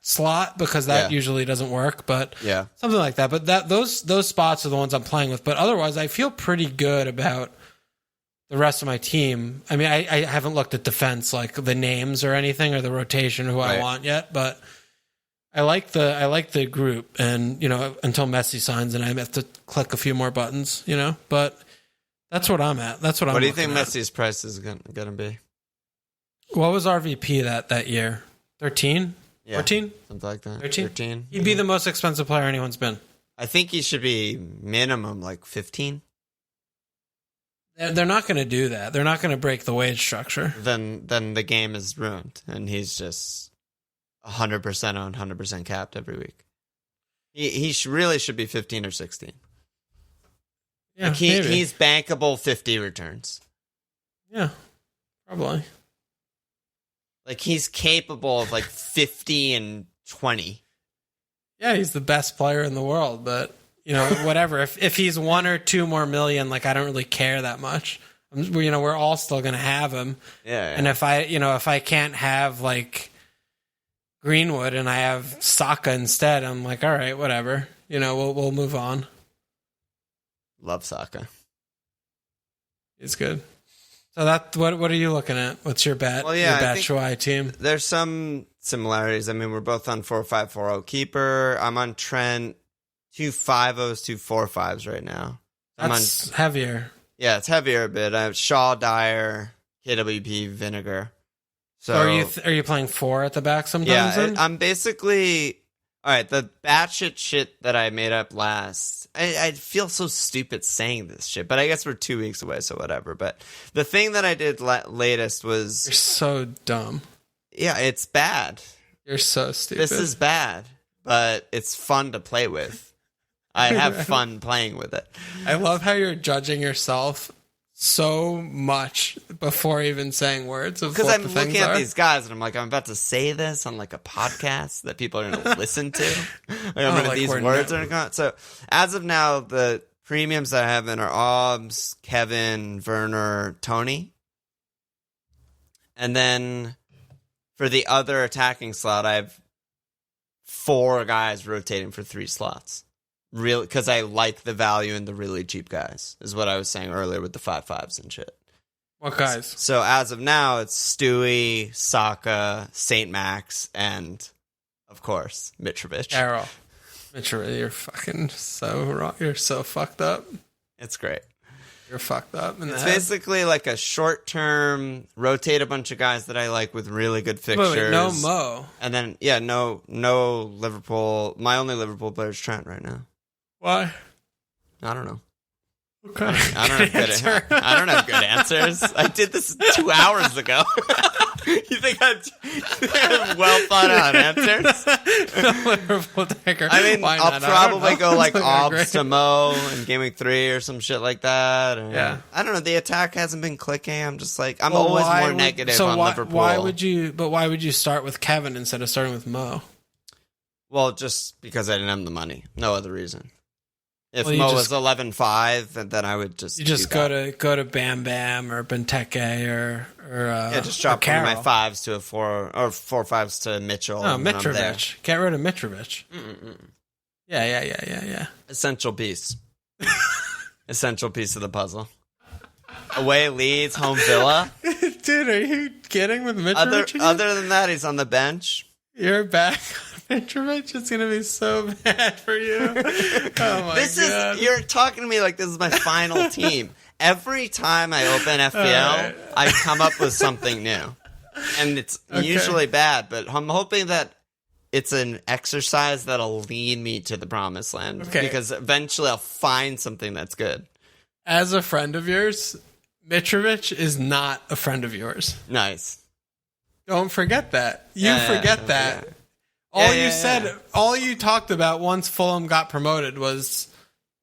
slot because that usually doesn't work, but something like that. But those spots are the ones I'm playing with. But otherwise, I feel pretty good about the rest of my team. I mean, I haven't looked at defense, like the names or anything or the rotation who I want yet, but I like the group. And, until Messi signs and I have to click a few more buttons, but that's what I'm at. That's what I'm. What do you think Messi's price is going to be? What was RVP that year? 13? 14? Something like that. 13? He'd be the most expensive player anyone's been. I think he should be minimum like 15. They're not going to do that. They're not going to break the wage structure. Then the game is ruined, and he's just 100% on 100% capped every week. He really should be 15 or 16. Yeah, like he's bankable 50 returns. Yeah, probably. Like he's capable of like 50 and 20. Yeah, he's the best player in the world, but whatever. if he's 1 or 2 more million, like I don't really care that much. We're all still gonna have him. Yeah. And if I can't have like Greenwood and I have Saka instead, I'm like, all right, whatever. We'll move on. Love Saka. It's good. So what are you looking at? What's your bet? Well, yeah, your Batshuayi team. There's some similarities. I mean, we're both on 4-5-4-0 keeper. I'm on Trent 2 5-0s, 2 4-5s right now. That's heavier. Yeah, it's heavier a bit. I have Shaw, Dyer, KWP, Vinegar. So are you playing 4 at the back sometimes? Yeah, I'm basically. All right, the batshit shit that I made up last, I feel so stupid saying this shit, but I guess we're 2 weeks away, so whatever. But the thing that I did latest was... You're so dumb. Yeah, it's bad. You're so stupid. This is bad, but it's fun to play with. I have fun playing with it. I love how you're judging yourself so much before even saying words of because what I'm the things looking at are. these guys and I'm like, I'm about to say this on like a podcast that people are going to listen to. These words are going to come out. So as of now, the premiums that I have in are Obbs, Kevin, Werner, Tony. And then for the other attacking slot, I have 4 guys rotating for 3 slots. Really, because I like the value in the really cheap guys, is what I was saying earlier with the 5/5s and shit. What guys? So as of now, it's Stewie, Saka, St. Max, and of course Mitrovic. Arrow. Mitrovic, you're fucking so wrong. You're so fucked up. It's great. You're fucked up. It's basically like a short-term rotate a bunch of guys that I like with really good fixtures. Wait, no Mo. And then no Liverpool. My only Liverpool player is Trent right now. Why? I don't know. Okay. I don't have good answers. I did this 2 hours ago. You think I have well thought out answers? No Liverpool taker. I mean, Why I'll not? probably go like Obbs Obbs to Mo in Game Week 3 or some shit like that. Or, yeah. I don't know. The attack hasn't been clicking. I'm just like, I'm always more negative on Liverpool. Why would you start with Kevin instead of starting with Mo? Well, just because I didn't have the money. No other reason. If Mo was 11-5, then I would just go to Bam Bam or Benteke or just drop one of my 5s to a 4 or 4 5s to Mitchell. No, Mitrovic. Get rid of Mitrovic. Yeah. Essential piece. Essential piece of the puzzle. Away Leeds, home Villa. Dude, are you kidding with Mitrovic? Other than that, he's on the bench. You're back. Mitrovic is going to be so bad for you. Oh my God. You're talking to me like this is my final team. Every time I open FPL, I come up with something new. And it's usually bad, but I'm hoping that it's an exercise that'll lead me to the promised land. Okay. Because eventually I'll find something that's good. As a friend of yours, Mitrovic is not a friend of yours. Nice. Don't forget that. You forget that. Yeah. All you talked about once Fulham got promoted was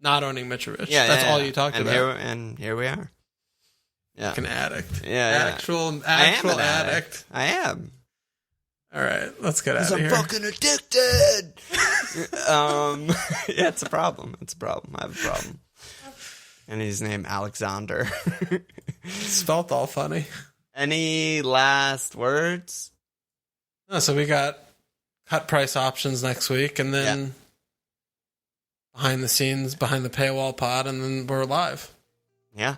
not owning Mitrovic. That's all you talked about. Here we are. Yeah. Like an addict. Yeah. Actual addict. I am. All right, let's get out of here. I'm fucking addicted. Yeah, it's a problem. I have a problem. And he's named Alexander. Spelt all funny. Any last words? No, so we got cut price options next week, and then behind the scenes, behind the paywall pod, and then we're live. Yeah.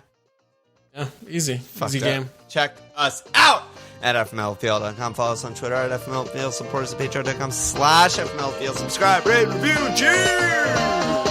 Yeah, easy. Fucked easy up. game. Check us out at FMLFPL.com. Follow us on Twitter at FMLFPL. Support us at patreon.com/FMLFPL. Subscribe, rate, review. Cheers!